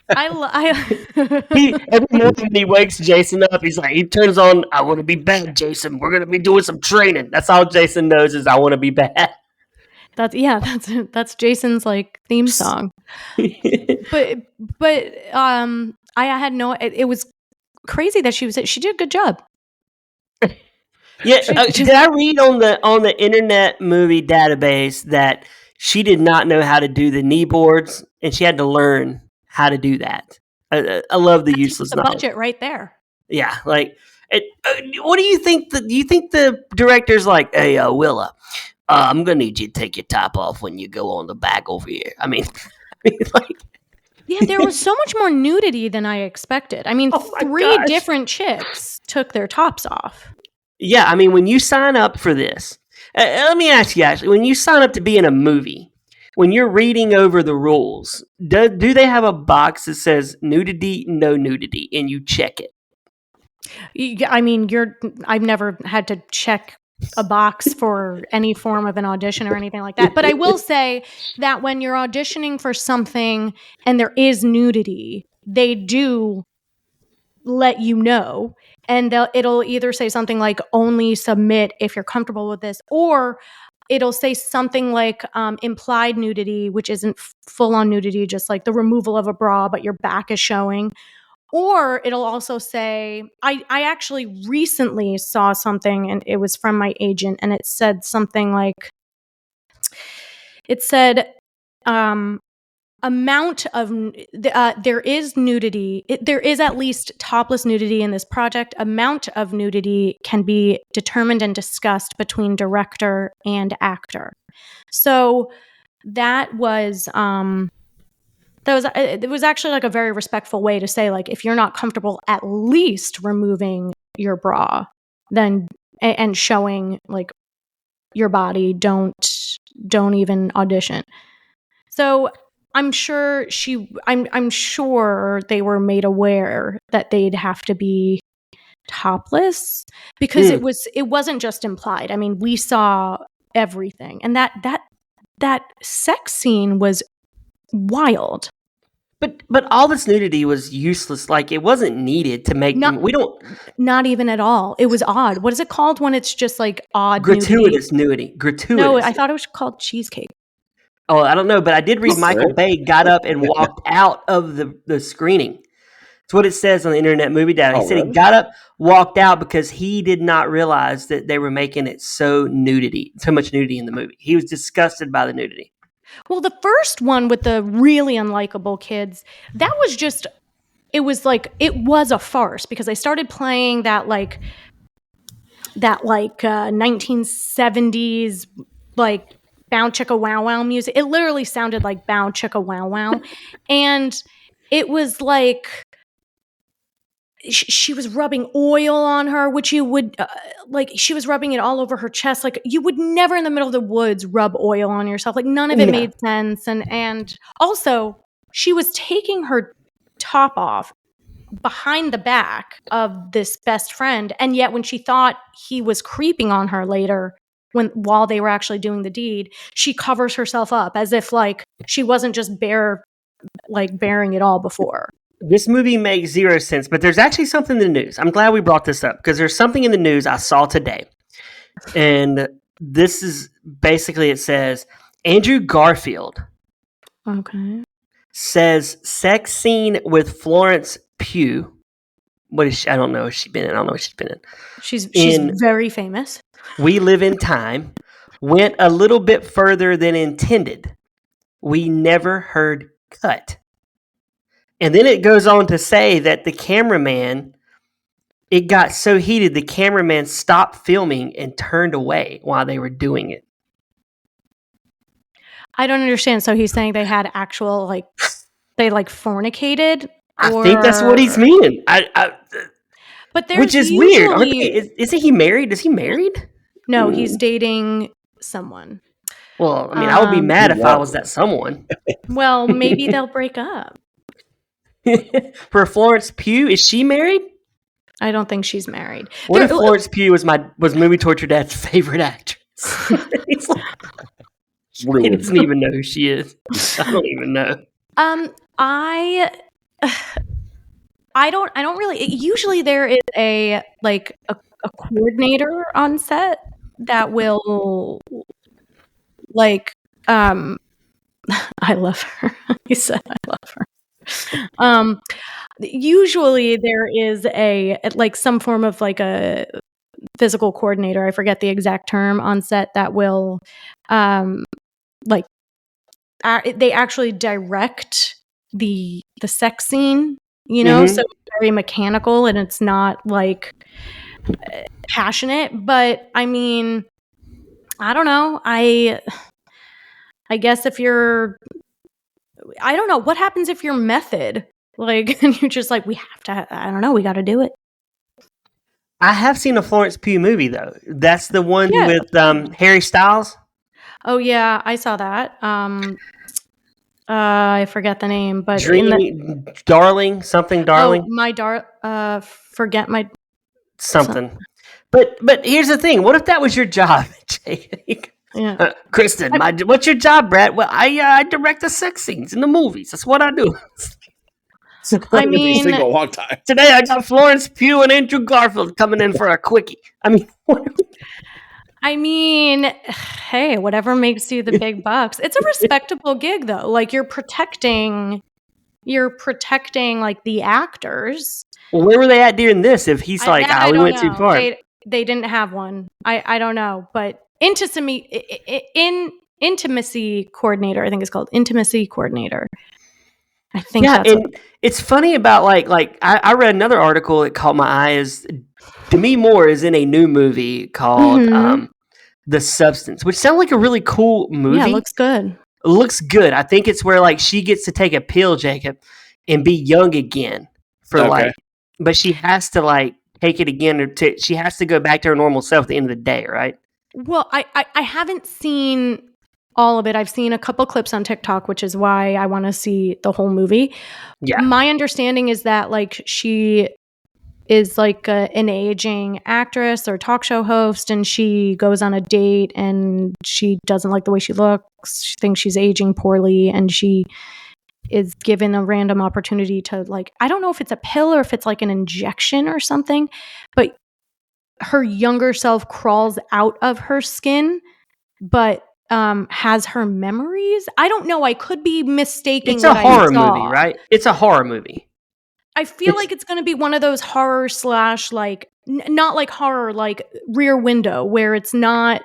Every morning when he wakes Jason up, he turns on, I want to be bad, Jason. We're going to be doing some training. That's all Jason knows is I want to be bad. That's Jason's like theme song. but I had it was crazy that she did a good job. Yeah, did I read on the Internet Movie Database that she did not know how to do the knee boards and she had to learn how to do that? I love the useless knowledge. Budget right there. Yeah, like what do you think? Do you think the director's like, hey, Willa, I'm gonna need you to take your top off when you go on the back over here? I mean like. Yeah, there was so much more nudity than I expected. I mean, 3 different chicks took their tops off. Yeah, I mean, when you sign up for this, let me ask you, Ashley, when you sign up to be in a movie, when you're reading over the rules, do they have a box that says nudity, no nudity, and you check it? I mean, I've never had to check a box for any form of an audition or anything like that. But I will say that when you're auditioning for something and there is nudity, they do let you know. And it'll either say something like only submit if you're comfortable with this, or it'll say something like implied nudity, which isn't full-on nudity, just like the removal of a bra, but your back is showing. Or it'll also say, I actually recently saw something, and it was from my agent, and it said something like, amount of, there is nudity, there is at least topless nudity in this project. Amount of nudity can be determined and discussed between director and actor. So that was, it was actually like a very respectful way to say, like, if you're not comfortable at least removing your bra, then and showing like your body, don't even audition. So I'm sure I'm sure they were made aware that they'd have to be topless, because it wasn't just implied. I mean, we saw everything, and that sex scene was wild. But all this nudity was useless. Like, it wasn't needed to make them. We don't. Not even at all. It was odd. What is it called when it's just like odd? Gratuitous nudity. Gratuitous. No, I thought it was called cheesecake. Oh, I don't know, but I did read Michael Bay got up and walked out of the screening. It's what it says on the Internet Movie Data. He said he got up, walked out because he did not realize that they were making it so much nudity in the movie. He was disgusted by the nudity. Well, the first one with the really unlikable kids, that was just, it was a farce, because they started playing that 1970s like Bow Chicka Wow Wow music. It literally sounded like Bow Chicka Wow Wow. And it was like, she was rubbing oil on her, which you would she was rubbing it all over her chest. Like, you would never in the middle of the woods rub oil on yourself. Like, none of it made sense. And also, she was taking her top off behind the back of this best friend, and yet when she thought he was creeping on her later, while they were actually doing the deed, she covers herself up as if like she wasn't just bearing it all before. This movie makes zero sense, but there's actually something in the news. I'm glad we brought this up, because there's something in the news I saw today. And this is basically, it says, Andrew Garfield says sex scene with Florence Pugh. What is she? I don't know if she's been in. I don't know what she's been in. She's very famous. We Live in Time went a little bit further than intended. We never heard cut. And then it goes on to say that the cameraman, it got so heated, the cameraman stopped filming and turned away while they were doing it. I don't understand. So he's saying they had actual, they fornicated? I think that's what he's meaning. But which is weird. Isn't he married? Is he married? No, he's dating someone. Well, I mean, I would be mad if I was that someone. Well, maybe they'll break up. For Florence Pugh, is she married? I don't think she's married. What if Florence Pugh was Movie Torture Dad's favorite actress? He doesn't even know who she is. I don't even know. I don't really. Usually there is a coordinator on set that will I love her. He said I love her. Usually there is some form of a physical coordinator. I forget the exact term on set that will they actually direct the sex scene, so it's very mechanical and it's not passionate. But I mean, I don't know. I guess if you're, I don't know, what happens if you're method? And you're just we have to, I don't know, we got to do it. I have seen a Florence Pugh movie, though. That's the one with Harry Styles. Oh, yeah, I saw that. I forget the name, but Darling, something Darling. Oh, my forget my something. But here's the thing. What if that was your job, Jake? Yeah. Kristen, what's your job, Brad? Well, I direct the sex scenes in the movies. That's what I do. I mean, single a long time. Today I got Florence Pugh and Andrew Garfield coming in for a quickie. I mean, hey, whatever makes you the big bucks. It's a respectable gig, though. You're protecting the actors. Well, where were they at during this? If he's we went too far. They didn't have one. I don't know, but intimacy coordinator, I think it's called intimacy coordinator. I think that's it's funny about I read another article that caught my eye. Is Demi Moore is in a new movie called The Substance, which sounds like a really cool movie. Yeah, it looks good. looks good. I think it's where like she gets to take a pill, Jacob, and be young again for like, but she has to like take it again, she has to go back to her normal self at the end of the day, right? Well, I haven't seen all of it. I've seen a couple clips on TikTok, which is why I want to see the whole movie. Yeah. My understanding is that like she is like an aging actress or talk show host, and she goes on a date and she doesn't like the way she looks. She thinks she's aging poorly, and she is given a random opportunity to like, I don't know if it's a pill or if it's like an injection or something, but her younger self crawls out of her skin, but has her memories. I don't know. I could be mistaking. It's a horror movie, right? It's a horror movie. I feel like it's going to be one of those horror / like not like horror like Rear Window, where it's not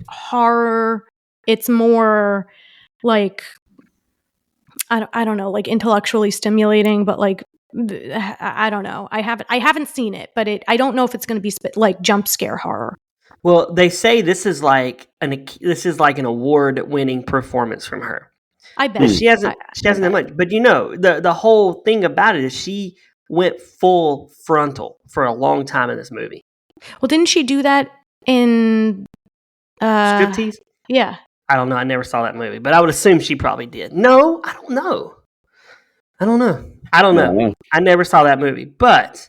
horror. It's more like I don't know, like intellectually stimulating, but like I don't know. I haven't seen it, but I don't know if it's going to be like jump scare horror. Well, they say this is like an award-winning performance from her. I bet she hasn't done much, but you know the whole thing about it is she went full frontal for a long time in this movie. Well, didn't she do that in Striptease? Yeah, I don't know. I never saw that movie, but I would assume she probably did. No, I don't know. I never saw that movie, but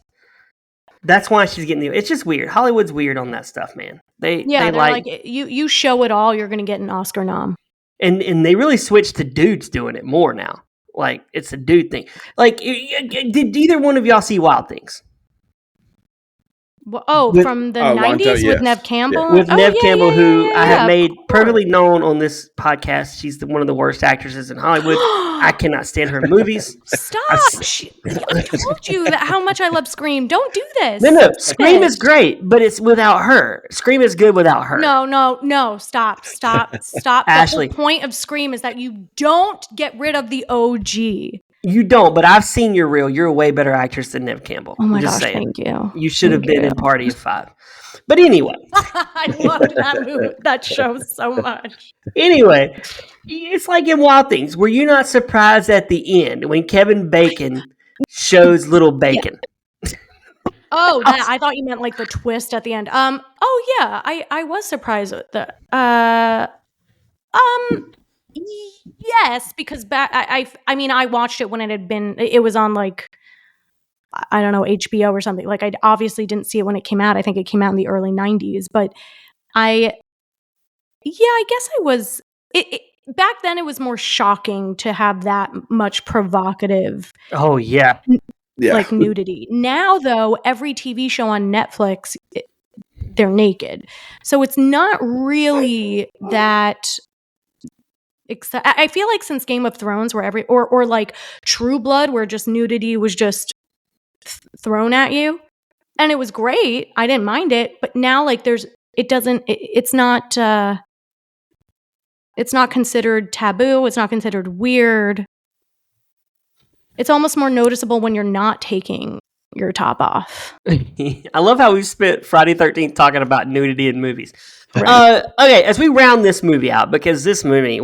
that's why she's getting the. It's just weird. Hollywood's weird on that stuff, man. They're like you show it all, you're going to get an Oscar nom. And they really switched to dudes doing it more now. Like, it's a dude thing. Like, did either one of y'all see Wild Things? Well, from the 90s with Neve Campbell? Yeah. With Neve Campbell, who I have made perfectly known on this podcast. She's one of the worst actresses in Hollywood. I cannot stand her movies. Stop! I told you how much I love Scream. Don't do this. No. Scream is great, but it's without her. Scream is good without her. No. Stop. Ashley. The whole point of Scream is that you don't get rid of the OG. You don't, but I've seen your reel. You're a way better actress than Neve Campbell. Oh my gosh, thank you. You should have been in Party of Five. But anyway. I loved that movie, that show so much. Anyway, it's like in Wild Things. Were you not surprised at the end when Kevin Bacon shows Little Bacon? Oh, I thought you meant like the twist at the end. Oh yeah, I was surprised at that. Yes, because I mean, I watched it when it was on like, I don't know, HBO or something. Like, I obviously didn't see it when it came out. I think it came out in the early 90s, but I guess I was, back then it was more shocking to have that much provocative. Oh yeah. Like nudity. Now though, every TV show on Netflix, they're naked. So it's not really that. I feel like since Game of Thrones, where or like True Blood, where just nudity was just thrown at you, and it was great. I didn't mind it, but now like it's not considered taboo. It's not considered weird. It's almost more noticeable when you're not taking your top off. I love how we spent Friday 13th talking about nudity in movies. Right. Okay, as we round this movie out, because this movie,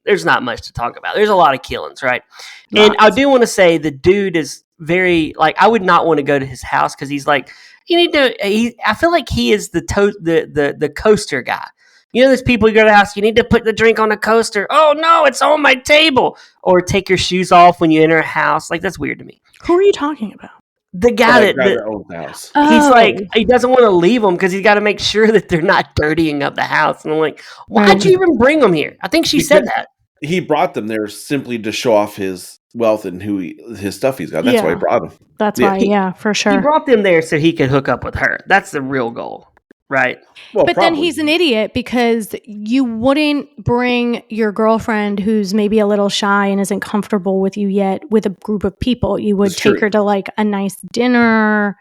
there's not much to talk about. There's a lot of killings, right? Lots. And I do want to say the dude is very, like, I would not want to go to his house because he's like, I feel like he is the coaster guy. You know, there's people you go to the house, you need to put the drink on the coaster. Oh, no, it's on my table. Or take your shoes off when you enter a house. Like, that's weird to me. Who are you talking about? The guy that owns the house. He's like, he doesn't want to leave them because he's got to make sure that they're not dirtying up the house. And I'm like, why'd you even bring them here? I think she said that. He brought them there simply to show off his wealth and his stuff he's got. That's why he brought them. That's why, for sure. He brought them there so he could hook up with her. That's the real goal. Right. Well, but then he's an idiot because you wouldn't bring your girlfriend who's maybe a little shy and isn't comfortable with you yet with a group of people. You would take her to like a nice dinner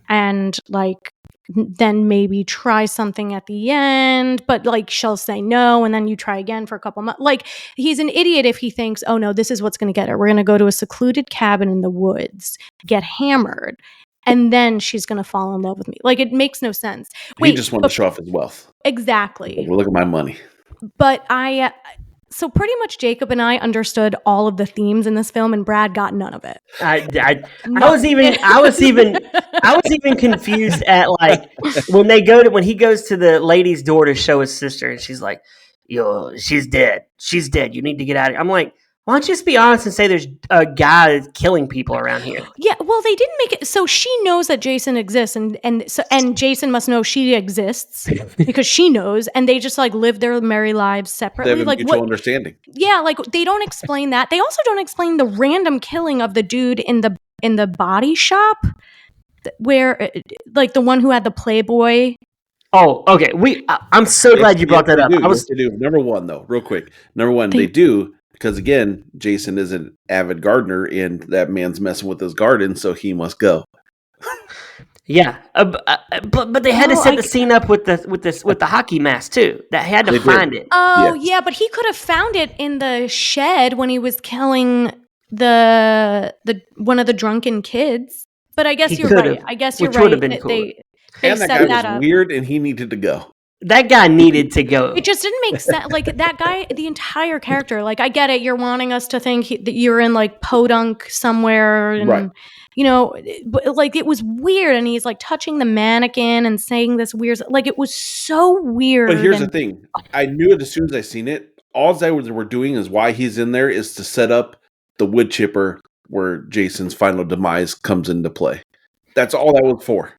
and like then maybe try something at the end, but like she'll say no and then you try again for a couple months. Like, he's an idiot if he thinks, oh no, this is what's going to get her. We're going to go to a secluded cabin in the woods, get hammered, and then she's going to fall in love with me. Like, it makes no sense. He just wanted to show off his wealth. Exactly. Look at my money. But so pretty much Jacob and I understood all of the themes in this film, and Brad got none of it. I was even confused at like when he goes to the lady's door to show his sister, and she's like, "Yo, she's dead. She's dead. You need to get out of here." I'm like, why don't you just be honest and say there's a guy that's killing people around here? Yeah, well, they didn't make it so she knows that Jason exists, and Jason must know she exists because she knows, and they just like live their merry lives separately. They have a mutual understanding. Yeah, like they don't explain that. They also don't explain the random killing of the dude in the body shop, where like the one who had the Playboy. Oh, okay. I'm so glad you brought that up. They do. Number one, though, real quick. Number one, they do. Because again, Jason is an avid gardener, and that man's messing with his garden, so he must go. Yeah, but they had to set the scene up with the hockey mask too. That had to find it. Oh yeah, but he could have found it in the shed when he was killing the one of the drunken kids. But I guess you're right. I guess you're right. Would have been cool. They and set that guy that was up. weird, and he needed to go. That guy needed to go. It just didn't make sense. Like that guy, the entire character. Like I get it. You're wanting us to think that you're in like podunk somewhere, and right. You know, but like it was weird. And he's like touching the mannequin and saying this weird. Like it was so weird. But here's the thing: I knew it as soon as I seen it. All they were doing is why he's in there is to set up the wood chipper where Jason's final demise comes into play. That's all that was for.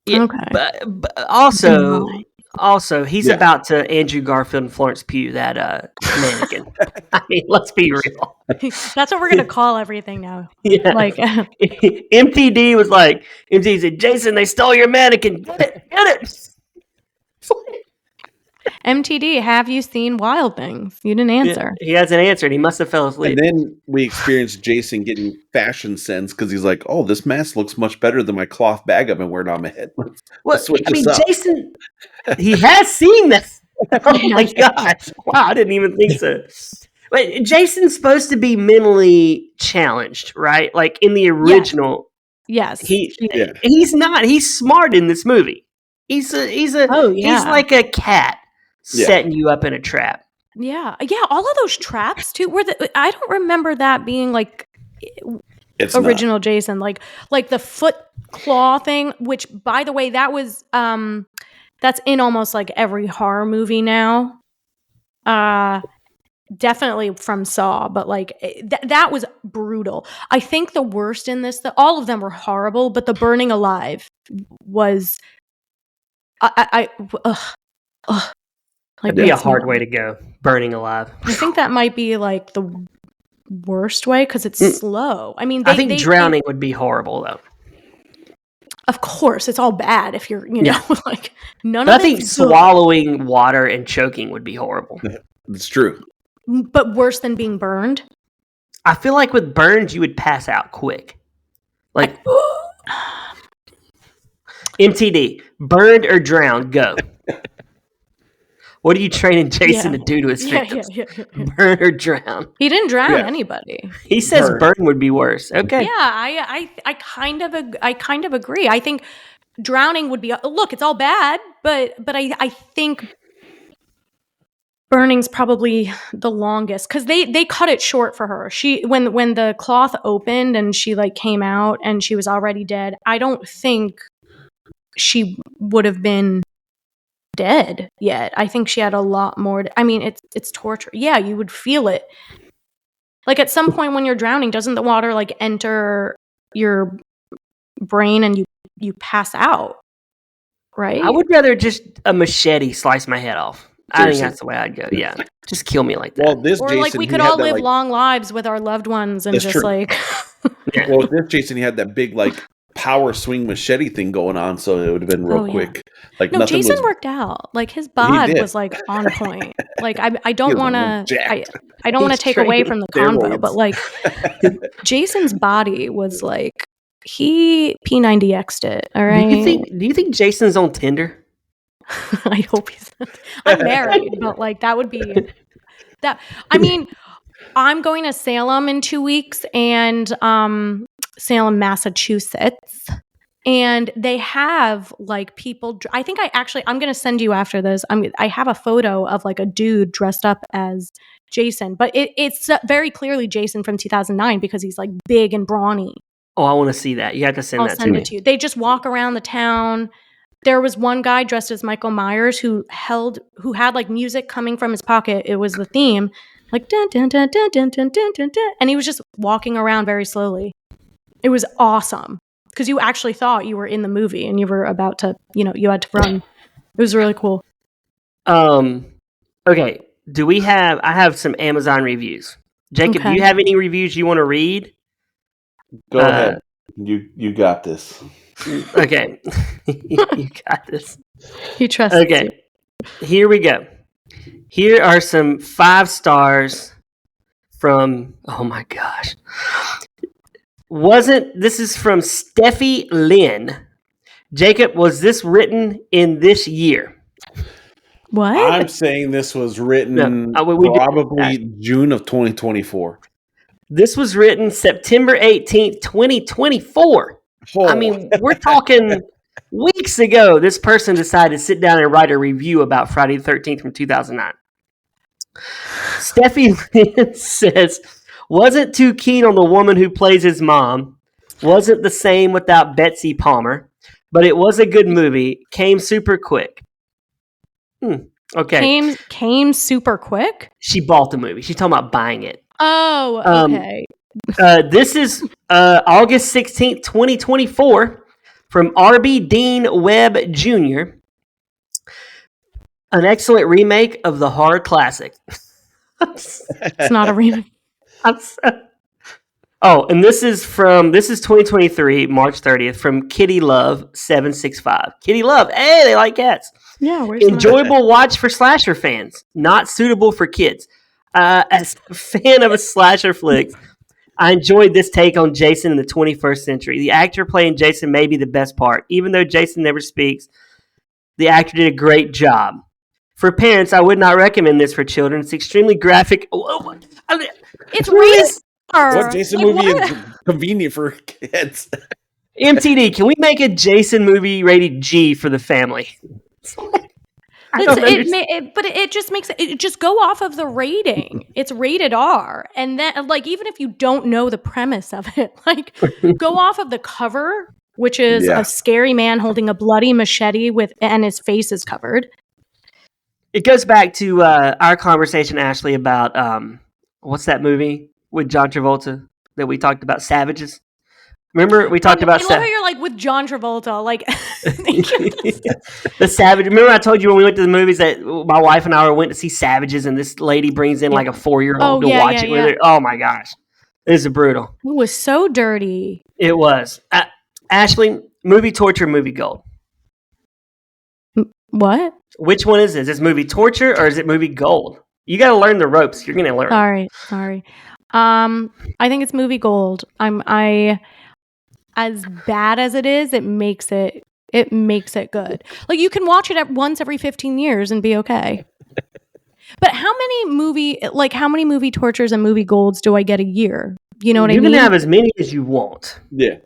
Yeah, okay. But also, he's about to Andrew Garfield and Florence Pugh that mannequin. I mean, let's be real. That's what we're gonna call everything now. Yeah, like MTD was like, MTD said, "Jason, they stole your mannequin. Get it." MTD, have you seen Wild Things? You didn't answer. Yeah, he hasn't answered. He must have fell asleep. And then we experienced Jason getting fashion sense because he's like, "Oh, this mask looks much better than my cloth bag I've been wearing on my head." Let's switch this up. Jason, he has seen this. Oh my gosh! Wow, I didn't even think so. Wait, Jason's supposed to be mentally challenged, right? Like in the original, yes. He's not. He's smart in this movie. He's like a cat setting you up in a trap. Yeah. All of those traps too. I don't remember that being like original Jason, like the foot claw thing. Which, by the way, that was that's in almost like every horror movie now. Definitely from Saw, but like that was brutal. I think the worst in this, all of them were horrible, but the burning alive was. It'd be a hard way to go, burning alive. I think that might be like the worst way because it's slow. I mean, I think drowning would be horrible though. Of course, it's all bad if you're, you know, like none but of it. I think swallowing water and choking would be horrible. It's true. But worse than being burned? I feel like with burns, you would pass out quick. Like, MTD, burned or drowned, go. What are you training Jason to do to his victims? Burn or drown? He didn't drown anybody. He says burn would be worse. Okay. Yeah, I kind of agree. I think drowning would be. Look, it's all bad, but I think burning's probably the longest because they cut it short for her. She when the cloth opened and she like came out and she was already dead. I don't think she would have been dead yet. I think she had a lot more. I mean, it's torture. Yeah, you would feel it. Like at some point when you're drowning, doesn't the water like enter your brain and you pass out? Right? I would rather just a machete slice my head off. Seriously. I think that's the way I'd go. Yeah, just kill me like that. Well, this or Jason, like we could all live long lives with our loved ones and just true. Like. Well, with this Jason, he had that big like power swing machete thing going on, so it would have been real quick. Like no, Jason worked out. Like his bod was like on point. Like I don't want to. I don't want to take away from the convo, but like Jason's body was like he P90X'd it. All right. Do you think Jason's on Tinder? I hope he's. I'm married, but like that would be that. I mean, I'm going to Salem in 2 weeks, and Salem, Massachusetts, And they have like people. I think I'm going to send you after this. I have a photo of like a dude dressed up as Jason, but it's very clearly Jason from 2009 because he's like big and brawny. Oh, I want to see that. You have to send that to me. I'll send it to you. They just walk around the town. There was one guy dressed as Michael Myers who had like music coming from his pocket. It was the theme, like dun dun dun dun dun dun dun dun, dun. And he was just walking around very slowly. It was awesome because you actually thought you were in the movie and you were about to, you had to run. It was really cool. Okay. I have some Amazon reviews. Jacob, do you have any reviews you want to read? Go ahead. You got this. Okay. You got this. He trusts you. Okay. Here we go. Here are some 5 stars from, oh my gosh. This is from Steffi Lynn. Jacob, was this written in this year? What? I'm saying this was written probably June of 2024. This was written September 18th, 2024. Oh. I mean, we're talking weeks ago. This person decided to sit down and write a review about Friday the 13th from 2009. Steffi says, wasn't too keen on the woman who plays his mom. Wasn't the same without Betsy Palmer. But it was a good movie. Came super quick. Okay. Came super quick? She bought the movie. She's talking about buying it. Oh, okay. This is August 16th, 2024 from RB Dean Webb Jr. An excellent remake of the horror classic. It's not a remake. And this is 2023, March 30th from Kitty Love 765. Kitty Love, hey, they like cats. Yeah, enjoyable watch for slasher fans, not suitable for kids. As a fan of a slasher flick, I enjoyed this take on Jason in the 21st century. The actor playing Jason may be the best part. Even though Jason never speaks, the actor did a great job. For parents, I would not recommend this for children. It's extremely graphic. It's rated R. What Jason movie is convenient for kids? MTD, can we make a Jason movie rated G for the family? It just makes it just go off of the rating. It's rated R, and then like even if you don't know the premise of it, like go off of the cover, which is a scary man holding a bloody machete and his face is covered. It goes back to our conversation, Ashley, about what's that movie with John Travolta that we talked about, Savages. Remember we talked about. I love how you're like with John Travolta, like the Savage. Remember I told you when we went to the movies that my wife and I went to see Savages, and this lady brings in like a 4-year-old to watch it with her. Oh my gosh, this is brutal. It was so dirty. It was. Ashley, movie torture, movie gold. What? Which one is this? Is this movie torture or is it movie gold? You got to learn the ropes. You're going to learn. Sorry. I think it's movie gold. As bad as it is, it makes it good. Like you can watch it once every 15 years and be okay. But how many movie tortures and movie golds do I get a year? You know what I mean? You can have as many as you want. Yeah.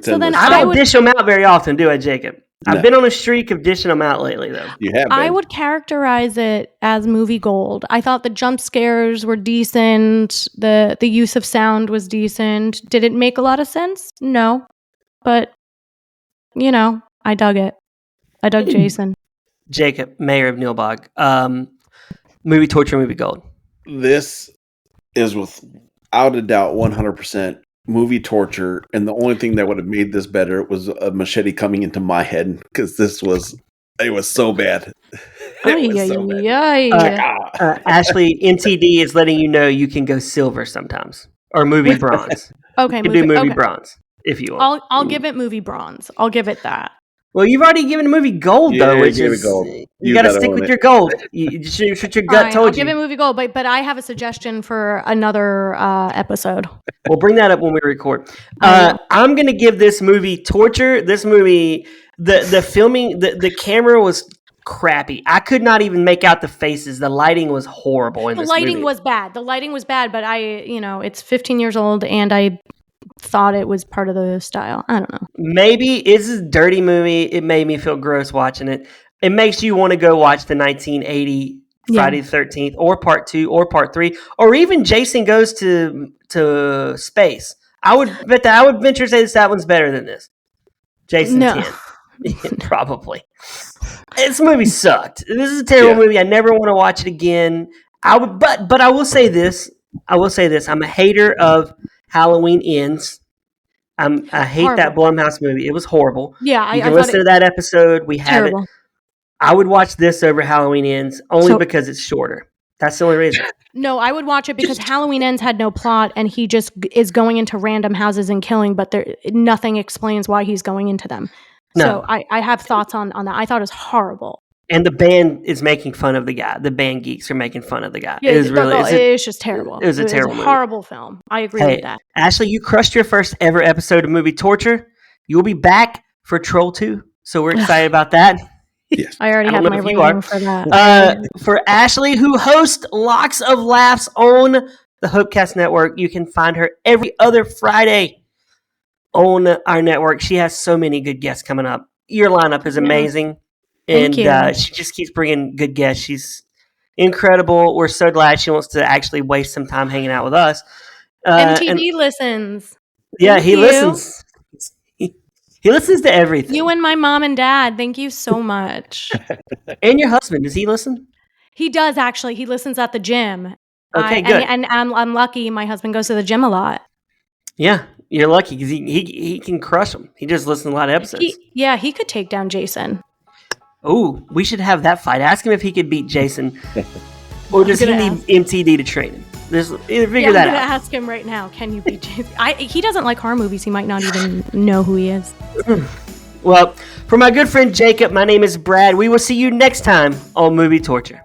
So then I don't dish them out very often, do I, Jacob? No. I've been on a streak of dishing them out lately, though. You have been. I would characterize it as movie gold. I thought the jump scares were decent. The use of sound was decent. Did it make a lot of sense? No. But, I dug it. I dug Jason. Jacob, mayor of Nilbog. Movie torture, movie gold. This is without a doubt 100% movie torture, and the only thing that would have made this better was a machete coming into my head because it was so bad. Ashley, MTD is letting you know you can go silver sometimes or movie bronze. Okay, you can do movie bronze if you want. I'll give it movie bronze. I'll give it that. Well, you've already given a movie gold though, which is gold. You got to stick with your gold. It's what your gut told you. I'll give it movie gold, but I have a suggestion for another episode. We'll bring that up when we record. I'm going to give this movie torture. This movie, the filming, the camera was crappy. I could not even make out the faces. The lighting was horrible in this movie. The lighting was bad, but it's 15 years old, and I thought it was part of the style. I don't know. Maybe it's a dirty movie. It made me feel gross watching it. It makes you want to go watch the 1980 Friday the 13th, or Part 2, or Part 3, or even Jason Goes to Space. I would venture to say that one's better than this. Jason 10. Probably. This movie sucked. This is a terrible movie. I never want to watch it again. But I will say this. I'm a hater of Halloween Ends. I hate that Blumhouse movie. It was horrible. Yeah, you can listen to that episode. We have terrible. it. I would watch this over Halloween Ends only because it's shorter. That's the only reason. No, I would watch it because Halloween Ends had no plot, and he just is going into random houses and killing, but nothing explains why he's going into them. No. So I have thoughts on that. I thought it was horrible. And the band is making fun of the guy. The band geeks are making fun of the guy. Yeah, it's just terrible. It was a horrible film. I agree with that. Ashley, you crushed your first ever episode of Movie Torture. You'll be back for Troll 2, so we're excited about that. Yes. I already have my rating for that. For Ashley, who hosts Lox of Laughs on the Hopecast Network, you can find her every other Friday on our network. She has so many good guests coming up. Your lineup is amazing. And she just keeps bringing good guests. She's incredible. We're so glad she wants to actually waste some time hanging out with us. MTD listens. Yeah, he listens. He listens to everything. You and my mom and dad, thank you so much. And your husband, does he listen? He does, actually. He listens at the gym. Okay, good. And I'm lucky. My husband goes to the gym a lot. Yeah, you're lucky because he can crush them. He just listens to a lot of episodes. He could take down Jason. Oh, we should have that fight. Ask him if he could beat Jason. Or does he need MTD to train him? Figure that out. I'm going to ask him right now. Can you beat Jason? He doesn't like horror movies. He might not even know who he is. Well, for my good friend Jacob, my name is Brad. We will see you next time on Movie Torture.